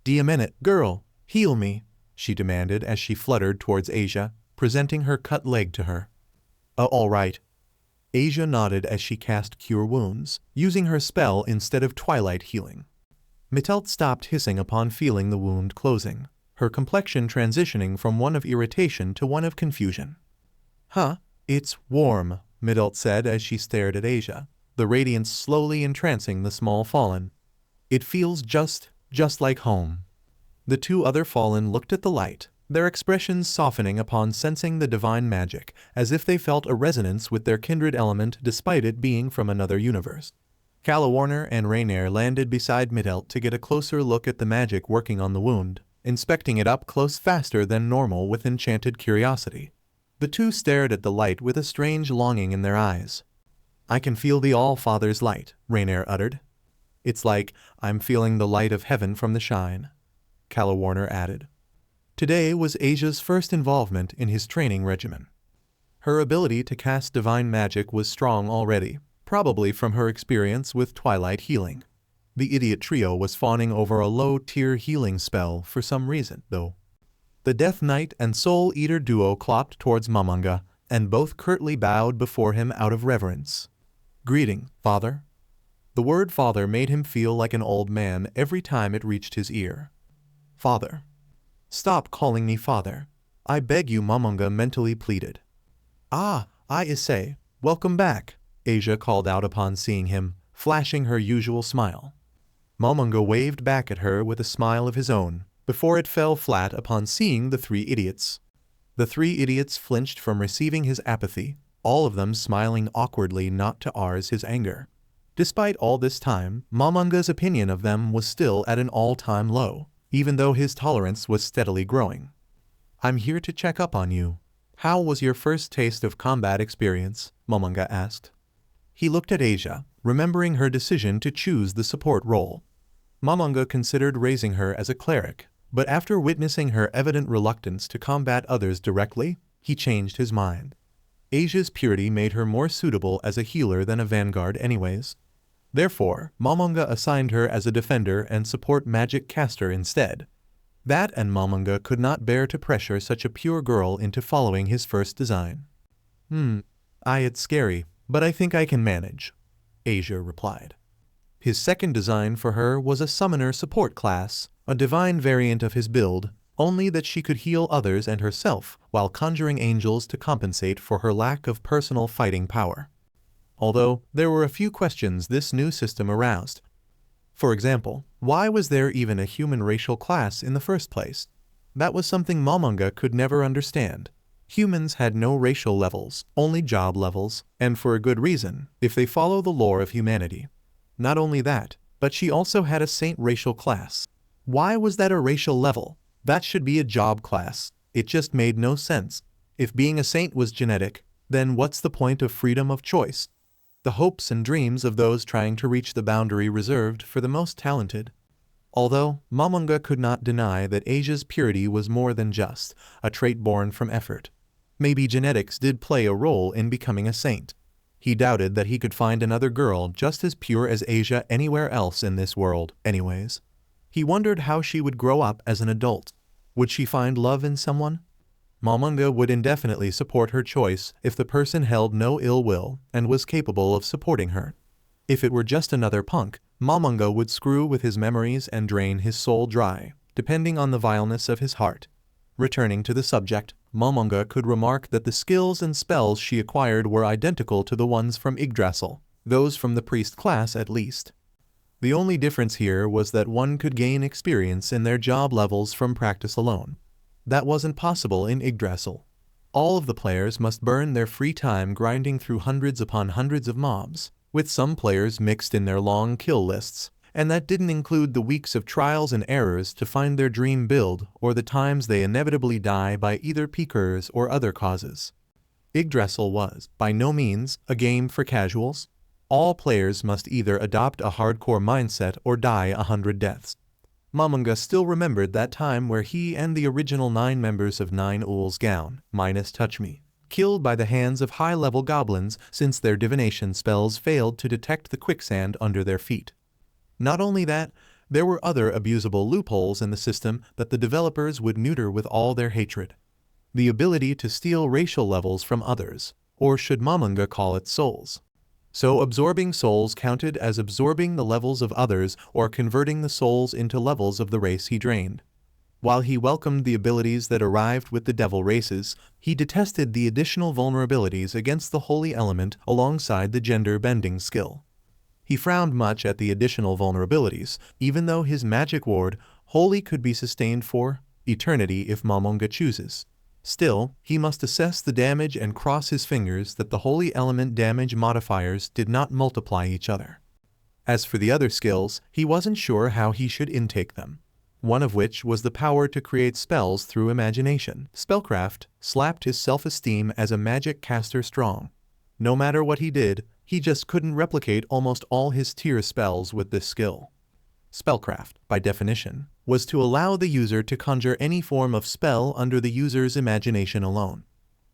"D a minute, girl, heal me," she demanded as she fluttered towards Asia, presenting her cut leg to her. All right." Asia nodded as she cast Cure Wounds, using her spell instead of Twilight Healing. Mitelt stopped hissing upon feeling the wound closing, her complexion transitioning from one of irritation to one of confusion. "Huh, it's warm," Mitelt said as she stared at Asia, the radiance slowly entrancing the small fallen. "It feels just like home." The two other fallen looked at the light, their expressions softening upon sensing the divine magic, as if they felt a resonance with their kindred element despite it being from another universe. Calawarner and Rainier landed beside Mitelt to get a closer look at the magic working on the wound, inspecting it up close faster than normal with enchanted curiosity. The two stared at the light with a strange longing in their eyes. "I can feel the All-Father's light," Rainier uttered. "It's like I'm feeling the light of heaven from the shine," Calawarner added. Today was Asia's first involvement in his training regimen. Her ability to cast divine magic was strong already, probably from her experience with Twilight Healing. The idiot trio was fawning over a low-tier healing spell for some reason, though. The Death Knight and Soul Eater duo clopped towards Momonga, and both curtly bowed before him out of reverence. "Greeting, Father." The word father made him feel like an old man every time it reached his ear. "Father." "Stop calling me father. I beg you," Momonga mentally pleaded. "Ah, Issei, welcome back," Asia called out upon seeing him, flashing her usual smile. Momonga waved back at her with a smile of his own, before it fell flat upon seeing the three idiots. The three idiots flinched from receiving his apathy, all of them smiling awkwardly not to ours his anger. Despite all this time, Momonga's opinion of them was still at an all-time low, even though his tolerance was steadily growing. "I'm here to check up on you. How was your first taste of combat experience?" Momonga asked. He looked at Asia, remembering her decision to choose the support role. Momonga considered raising her as a cleric, but after witnessing her evident reluctance to combat others directly, he changed his mind. Asia's purity made her more suitable as a healer than a vanguard anyways. Therefore, Momonga assigned her as a defender and support magic caster instead. That and Momonga could not bear to pressure such a pure girl into following his first design. It's scary, but I think I can manage," Asia replied. His second design for her was a summoner support class, a divine variant of his build, only that she could heal others and herself while conjuring angels to compensate for her lack of personal fighting power. Although, there were a few questions this new system aroused. For example, why was there even a human racial class in the first place? That was something Momonga could never understand. Humans had no racial levels, only job levels, and for a good reason, if they follow the lore of humanity. Not only that, but she also had a saint racial class. Why was that a racial level? That should be a job class. It just made no sense. If being a saint was genetic, then what's the point of freedom of choice? The hopes and dreams of those trying to reach the boundary reserved for the most talented. Although, Momonga could not deny that Asia's purity was more than just a trait born from effort. Maybe genetics did play a role in becoming a saint. He doubted that he could find another girl just as pure as Asia anywhere else in this world, anyways. He wondered how she would grow up as an adult. Would she find love in someone? Momonga would indefinitely support her choice if the person held no ill will and was capable of supporting her. If it were just another punk, Momonga would screw with his memories and drain his soul dry, depending on the vileness of his heart. Returning to the subject, Momonga could remark that the skills and spells she acquired were identical to the ones from Yggdrasil, those from the priest class at least. The only difference here was that one could gain experience in their job levels from practice alone. That wasn't possible in Yggdrasil. All of the players must burn their free time grinding through hundreds upon hundreds of mobs, with some players mixed in their long kill lists, and that didn't include the weeks of trials and errors to find their dream build or the times they inevitably die by either peakers or other causes. Yggdrasil was, by no means, a game for casuals. All players must either adopt a hardcore mindset or die 100 deaths. Momonga still remembered that time where he and the original 9 members of Nine Ool's Gown, minus Touch Me, killed by the hands of high-level goblins since their divination spells failed to detect the quicksand under their feet. Not only that, there were other abusable loopholes in the system that the developers would neuter with all their hatred. The ability to steal racial levels from others, or should Momonga call it souls. So absorbing souls counted as absorbing the levels of others or converting the souls into levels of the race he drained. While he welcomed the abilities that arrived with the devil races, he detested the additional vulnerabilities against the holy element alongside the gender-bending skill. He frowned much at the additional vulnerabilities, even though his magic ward, Holy, could be sustained for eternity if Momonga chooses. Still, he must assess the damage and cross his fingers that the holy element damage modifiers did not multiply each other. As for the other skills, he wasn't sure how he should intake them. One of which was the power to create spells through imagination. Spellcraft slapped his self-esteem as a magic caster strong. No matter what he did, he just couldn't replicate almost all his tier spells with this skill. Spellcraft, by definition, was to allow the user to conjure any form of spell under the user's imagination alone.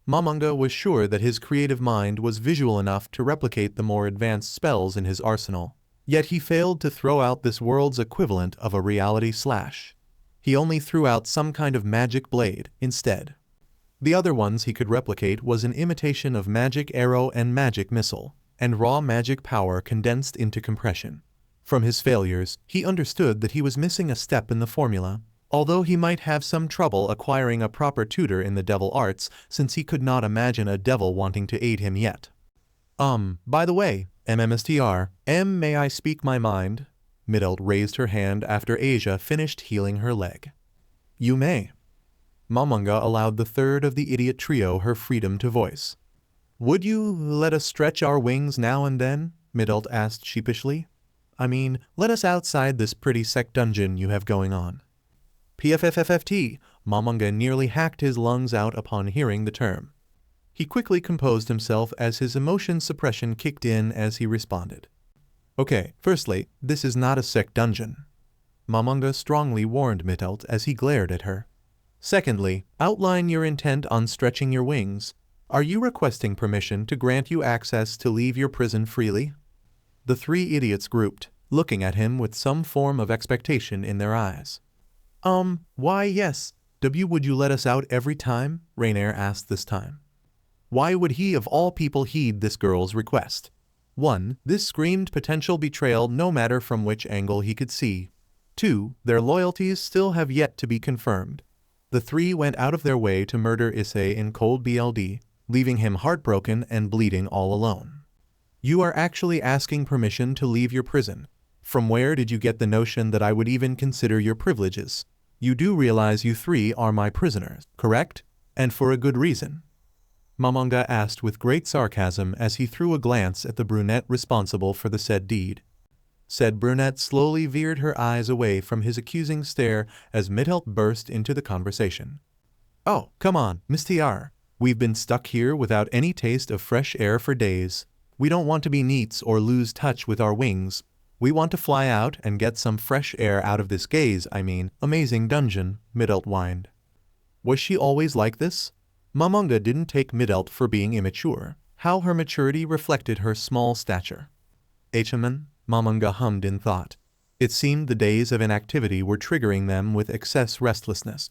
Momonga was sure that his creative mind was visual enough to replicate the more advanced spells in his arsenal. Yet he failed to throw out this world's equivalent of a reality slash. He only threw out some kind of magic blade instead. The other ones he could replicate was an imitation of magic arrow and magic missile, and raw magic power condensed into compression. From his failures, he understood that he was missing a step in the formula, although he might have some trouble acquiring a proper tutor in the devil arts since he could not imagine a devil wanting to aid him yet. By the way, MMSTR, may I speak my mind? Midelt raised her hand after Asia finished healing her leg. You may. Momonga allowed the third of the idiot trio her freedom to voice. Would you let us stretch our wings now and then? Midelt asked sheepishly. I mean, let us outside this pretty sect dungeon you have going on. PFFFFT, Momonga nearly hacked his lungs out upon hearing the term. He quickly composed himself as his emotion suppression kicked in as he responded. Okay, firstly, this is not a sect dungeon. Momonga strongly warned Midelt as he glared at her. Secondly, outline your intent on stretching your wings. Are you requesting permission to grant you access to leave your prison freely? The three idiots grouped, looking at him with some form of expectation in their eyes. Why yes. Would you let us out every time? Rainier asked this time. Why would he of all people heed this girl's request? 1. This screamed potential betrayal no matter from which angle he could see. 2. Their loyalties still have yet to be confirmed. The three went out of their way to murder Issei in cold BLD, leaving him heartbroken and bleeding all alone. You are actually asking permission to leave your prison. From where did you get the notion that I would even consider your privileges? You do realize you three are my prisoners, correct? And for a good reason. Momonga asked with great sarcasm as he threw a glance at the brunette responsible for the said deed. Said brunette slowly veered her eyes away from his accusing stare as Midelt burst into the conversation. Oh, come on, Miss TR. We've been stuck here without any taste of fresh air for days. We don't want to be neats or lose touch with our wings. We want to fly out and get some fresh air out of this amazing dungeon, Midelt whined. Was she always like this? Momonga didn't take Midelt for being immature. How her maturity reflected her small stature. Momonga hummed in thought. It seemed the days of inactivity were triggering them with excess restlessness.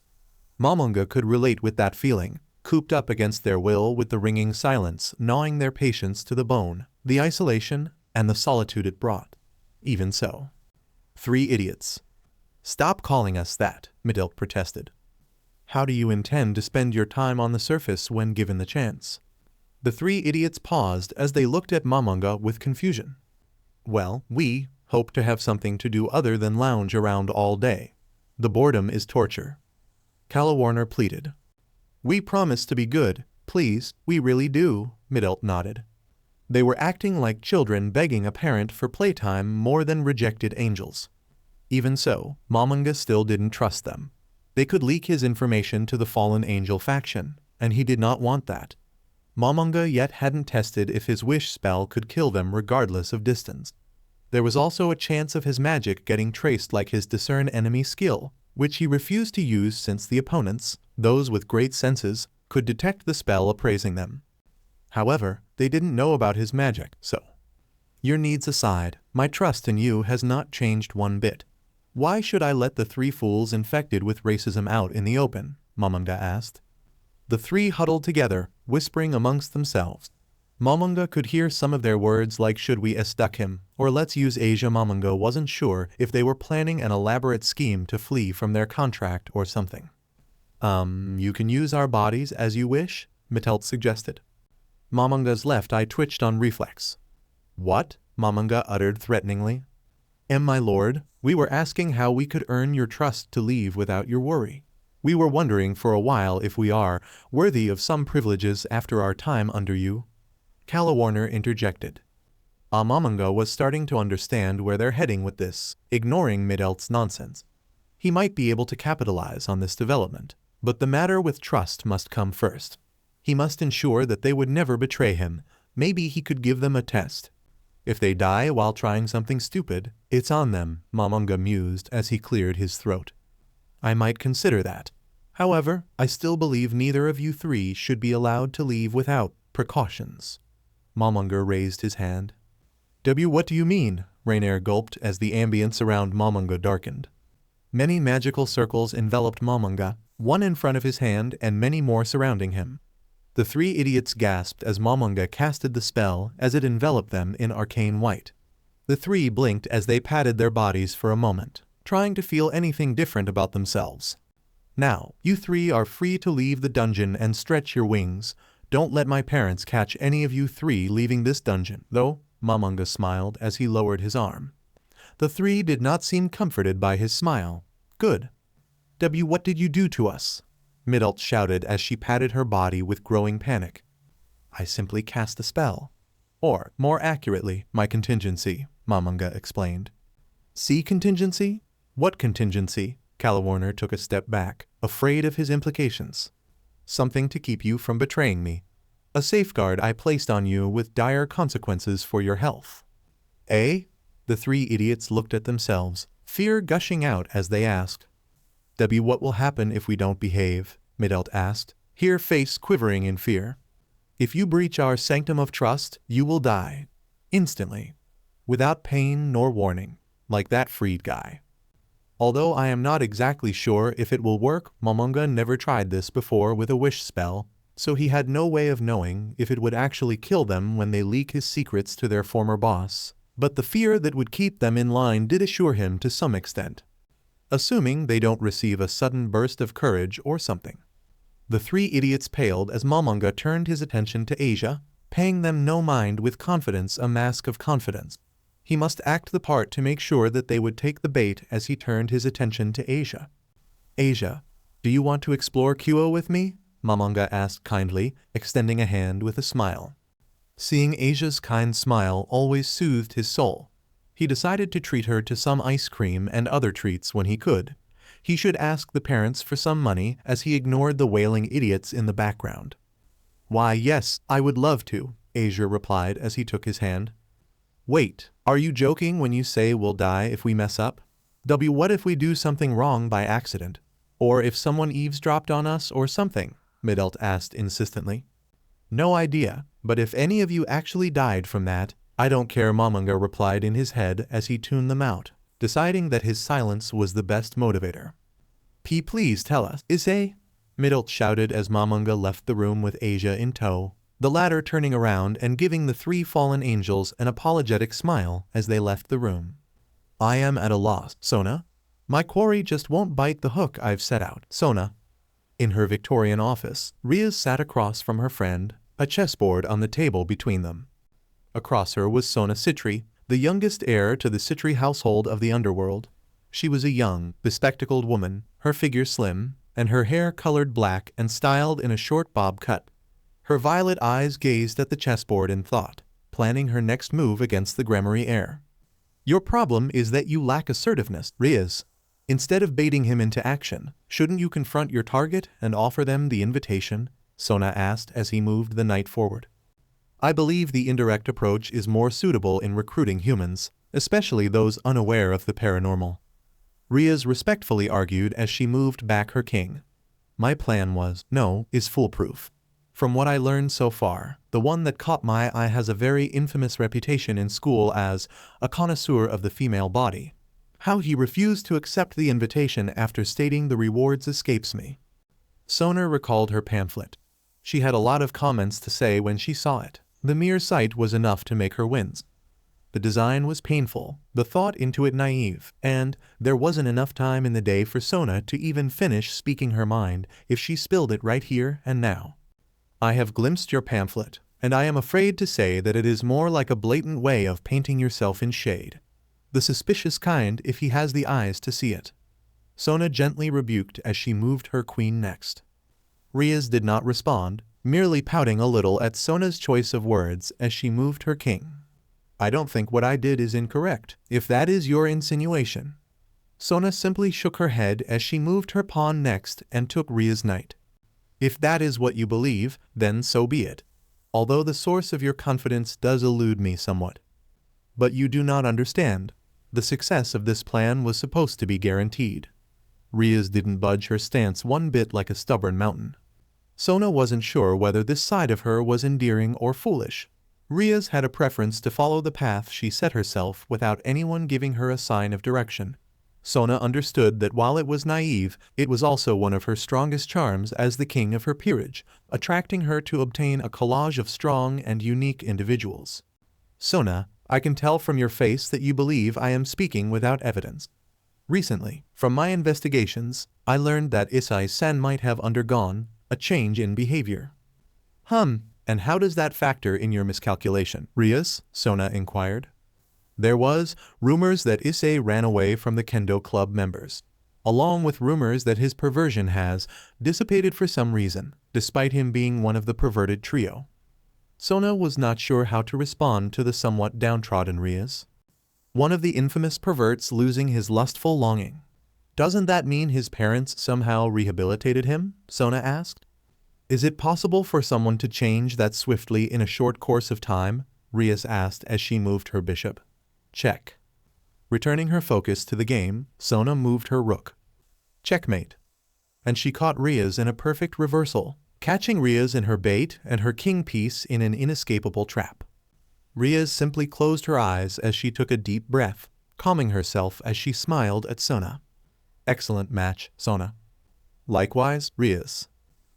Momonga could relate with that feeling, cooped up against their will with the ringing silence gnawing their patience to the bone, the isolation, and the solitude it brought. Even so. 3 idiots. Stop calling us that, Midelt protested. How do you intend to spend your time on the surface when given the chance? The 3 idiots paused as they looked at Momonga with confusion. Well, we hope to have something to do other than lounge around all day. The boredom is torture. Calawarner pleaded. We promise to be good, please, we really do, Midelt nodded. They were acting like children begging a parent for playtime more than rejected angels. Even so, Momonga still didn't trust them. They could leak his information to the fallen angel faction, and he did not want that. Momonga yet hadn't tested if his wish spell could kill them regardless of distance. There was also a chance of his magic getting traced like his discern enemy skill, which he refused to use since the opponents, those with great senses, could detect the spell appraising them. However, they didn't know about his magic, so. Your needs aside, My trust in you has not changed one bit. Why should I let the three fools infected with racism out in the open? Momonga asked. The three huddled together, whispering amongst themselves. Momonga could hear some of their words like should we stuck him, or let's use Asia. Momonga wasn't sure if they were planning an elaborate scheme to flee from their contract or something. You can use our bodies as you wish, Mittelt suggested. Momonga's left eye twitched on reflex. What? Momonga uttered threateningly. My lord, we were asking how we could earn your trust to leave without your worry. We were wondering for a while if we are worthy of some privileges after our time under you. Calawarner interjected. Momonga was starting to understand where they're heading with this, ignoring Mittelt's nonsense. He might be able to capitalize on this development, but the matter with trust must come first. He must ensure that they would never betray him. Maybe he could give them a test. If they die while trying something stupid, it's on them, Momonga mused as he cleared his throat. I might consider that. However, I still believe neither of you three should be allowed to leave without precautions. Momonga raised his hand. What do you mean? Rainier gulped as the ambience around Momonga darkened. Many magical circles enveloped Momonga, one in front of his hand and many more surrounding him. The three idiots gasped as Momonga casted the spell as it enveloped them in arcane white. The three blinked as they patted their bodies for a moment, trying to feel anything different about themselves. Now, you three are free to leave the dungeon and stretch your wings. Don't let my parents catch any of you three leaving this dungeon, though, Momonga smiled as he lowered his arm. The three did not seem comforted by his smile. Good. What did you do to us? Mittelt shouted as she patted her body with growing panic. I simply cast a spell. Or, more accurately, my contingency, Momonga explained. See contingency? What contingency? Calawarner took a step back, afraid of his implications. Something to keep you from betraying me. A safeguard I placed on you with dire consequences for your health. Eh? The three idiots looked at themselves, fear gushing out as they asked. What will happen if we don't behave? Mittelt asked, her face quivering in fear. If you breach our sanctum of trust, you will die. Instantly. Without pain nor warning. Like that freed guy. Although I am not exactly sure if it will work, Momonga never tried this before with a wish spell, so he had no way of knowing if it would actually kill them when they leak his secrets to their former boss, but the fear that would keep them in line did assure him to some extent. Assuming they don't receive a sudden burst of courage or something. The three idiots paled as Momonga turned his attention to Asia, paying them no mind with confidence, a mask of confidence. He must act the part to make sure that they would take the bait as he turned his attention to Asia. Asia, do you want to explore Kuo with me? Momonga asked kindly, extending a hand with a smile. Seeing Asia's kind smile always soothed his soul. He decided to treat her to some ice cream and other treats when he could. He should ask the parents for some money as he ignored the wailing idiots in the background. Why, yes, I would love to, Asia replied as he took his hand. Wait, are you joking when you say we'll die if we mess up? What if we do something wrong by accident? Or if someone eavesdropped on us or something? Mittelt asked insistently. No idea, but if any of you actually died from that, I don't care, Momonga replied in his head as he tuned them out, deciding that his silence was the best motivator. Please tell us, Issei? Mittelt shouted as Momonga left the room with Asia in tow, the latter turning around and giving the three fallen angels an apologetic smile as they left the room. I am at a loss, Sona. My quarry just won't bite the hook I've set out, Sona. In her Victorian office, Rias sat across from her friend, a chessboard on the table between them. Across her was Sona Citri, the youngest heir to the Citri household of the underworld. She was a young, bespectacled woman, her figure slim, and her hair colored black and styled in a short bob cut. Her violet eyes gazed at the chessboard in thought, planning her next move against the Gremory heir. Your problem is that you lack assertiveness, Rias. Instead of baiting him into action, shouldn't you confront your target and offer them the invitation? Sona asked as he moved the knight forward. I believe the indirect approach is more suitable in recruiting humans, especially those unaware of the paranormal. Rias respectfully argued as she moved back her king. My plan is foolproof. From what I learned so far, the one that caught my eye has a very infamous reputation in school as a connoisseur of the female body. How he refused to accept the invitation after stating the rewards escapes me. Sona recalled her pamphlet. She had a lot of comments to say when she saw it. The mere sight was enough to make her wince. The design was painful, the thought into it naive, and there wasn't enough time in the day for Sona to even finish speaking her mind if she spilled it right here and now. I have glimpsed your pamphlet, and I am afraid to say that it is more like a blatant way of painting yourself in shade. The suspicious kind if he has the eyes to see it. Sona gently rebuked as she moved her queen next. Rias did not respond, merely pouting a little at Sona's choice of words as she moved her king. I don't think what I did is incorrect, if that is your insinuation. Sona simply shook her head as she moved her pawn next and took Rias' knight. If that is what you believe, then so be it, although the source of your confidence does elude me somewhat. But you do not understand. The success of this plan was supposed to be guaranteed. Rias didn't budge her stance one bit like a stubborn mountain. Sona wasn't sure whether this side of her was endearing or foolish. Rias had a preference to follow the path she set herself without anyone giving her a sign of direction. Sona understood that while it was naive, it was also one of her strongest charms as the king of her peerage, attracting her to obtain a collage of strong and unique individuals. Sona, I can tell from your face that you believe I am speaking without evidence. Recently, from my investigations, I learned that Issei-san might have undergone a change in behavior. And how does that factor in your miscalculation? Rias, Sona inquired. There was rumors that Issei ran away from the kendo club members, along with rumors that his perversion has dissipated for some reason, despite him being one of the perverted trio. Sona was not sure how to respond to the somewhat downtrodden Rias. One of the infamous perverts losing his lustful longing. Doesn't that mean his parents somehow rehabilitated him? Sona asked. Is it possible for someone to change that swiftly in a short course of time? Rias asked as she moved her bishop. Check. Returning her focus to the game, Sona moved her rook. Checkmate. And she caught Rias in a perfect reversal, catching Rias in her bait and her king piece in an inescapable trap. Rias simply closed her eyes as she took a deep breath, calming herself as she smiled at Sona. Excellent match, Sona. Likewise, Rias.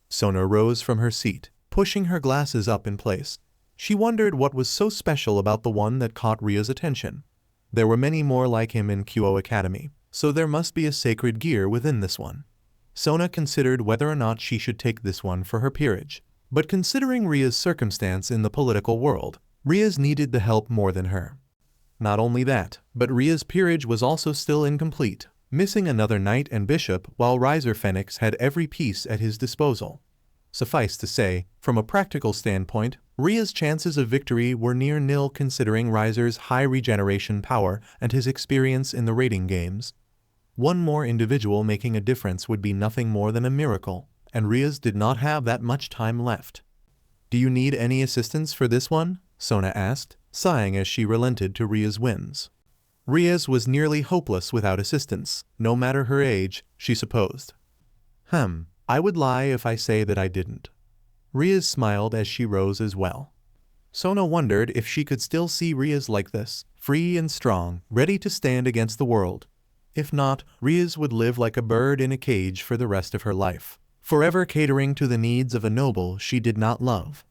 Sona rose from her seat, pushing her glasses up in place. She wondered what was so special about the one that caught Ria's attention. There were many more like him in Kyo Academy, so there must be a sacred gear within this one. Sona considered whether or not she should take this one for her peerage. But considering Ria's circumstance in the political world, Rias needed the help more than her. Not only that, but Ria's peerage was also still incomplete, missing another knight and bishop while Riser Phoenix had every piece at his disposal. Suffice to say, from a practical standpoint, Ria's chances of victory were near nil considering Riser's high regeneration power and his experience in the raiding games. One more individual making a difference would be nothing more than a miracle, and Rias did not have that much time left. Do you need any assistance for this one? Sona asked, sighing as she relented to Ria's whims. Rias was nearly hopeless without assistance, no matter her age, she supposed. I would lie if I say that I didn't. Rias smiled as she rose as well. Sona wondered if she could still see Rias like this, free and strong, ready to stand against the world. If not, Rias would live like a bird in a cage for the rest of her life, forever catering to the needs of a noble she did not love.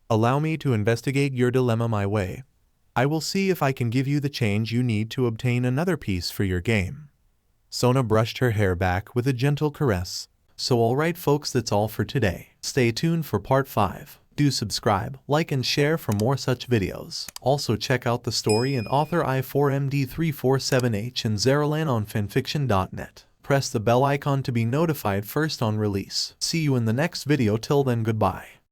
Allow me to investigate your dilemma my way. I will see if I can give you the change you need to obtain another piece for your game. Sona brushed her hair back with a gentle caress. So alright folks, that's all for today. Stay tuned for part 5. Do subscribe, like and share for more such videos. Also check out the story and author I4MD347H and Zaralann on FANFICTIONnet. Press the bell icon to be notified first on release. See you in the next video. Till then, goodbye.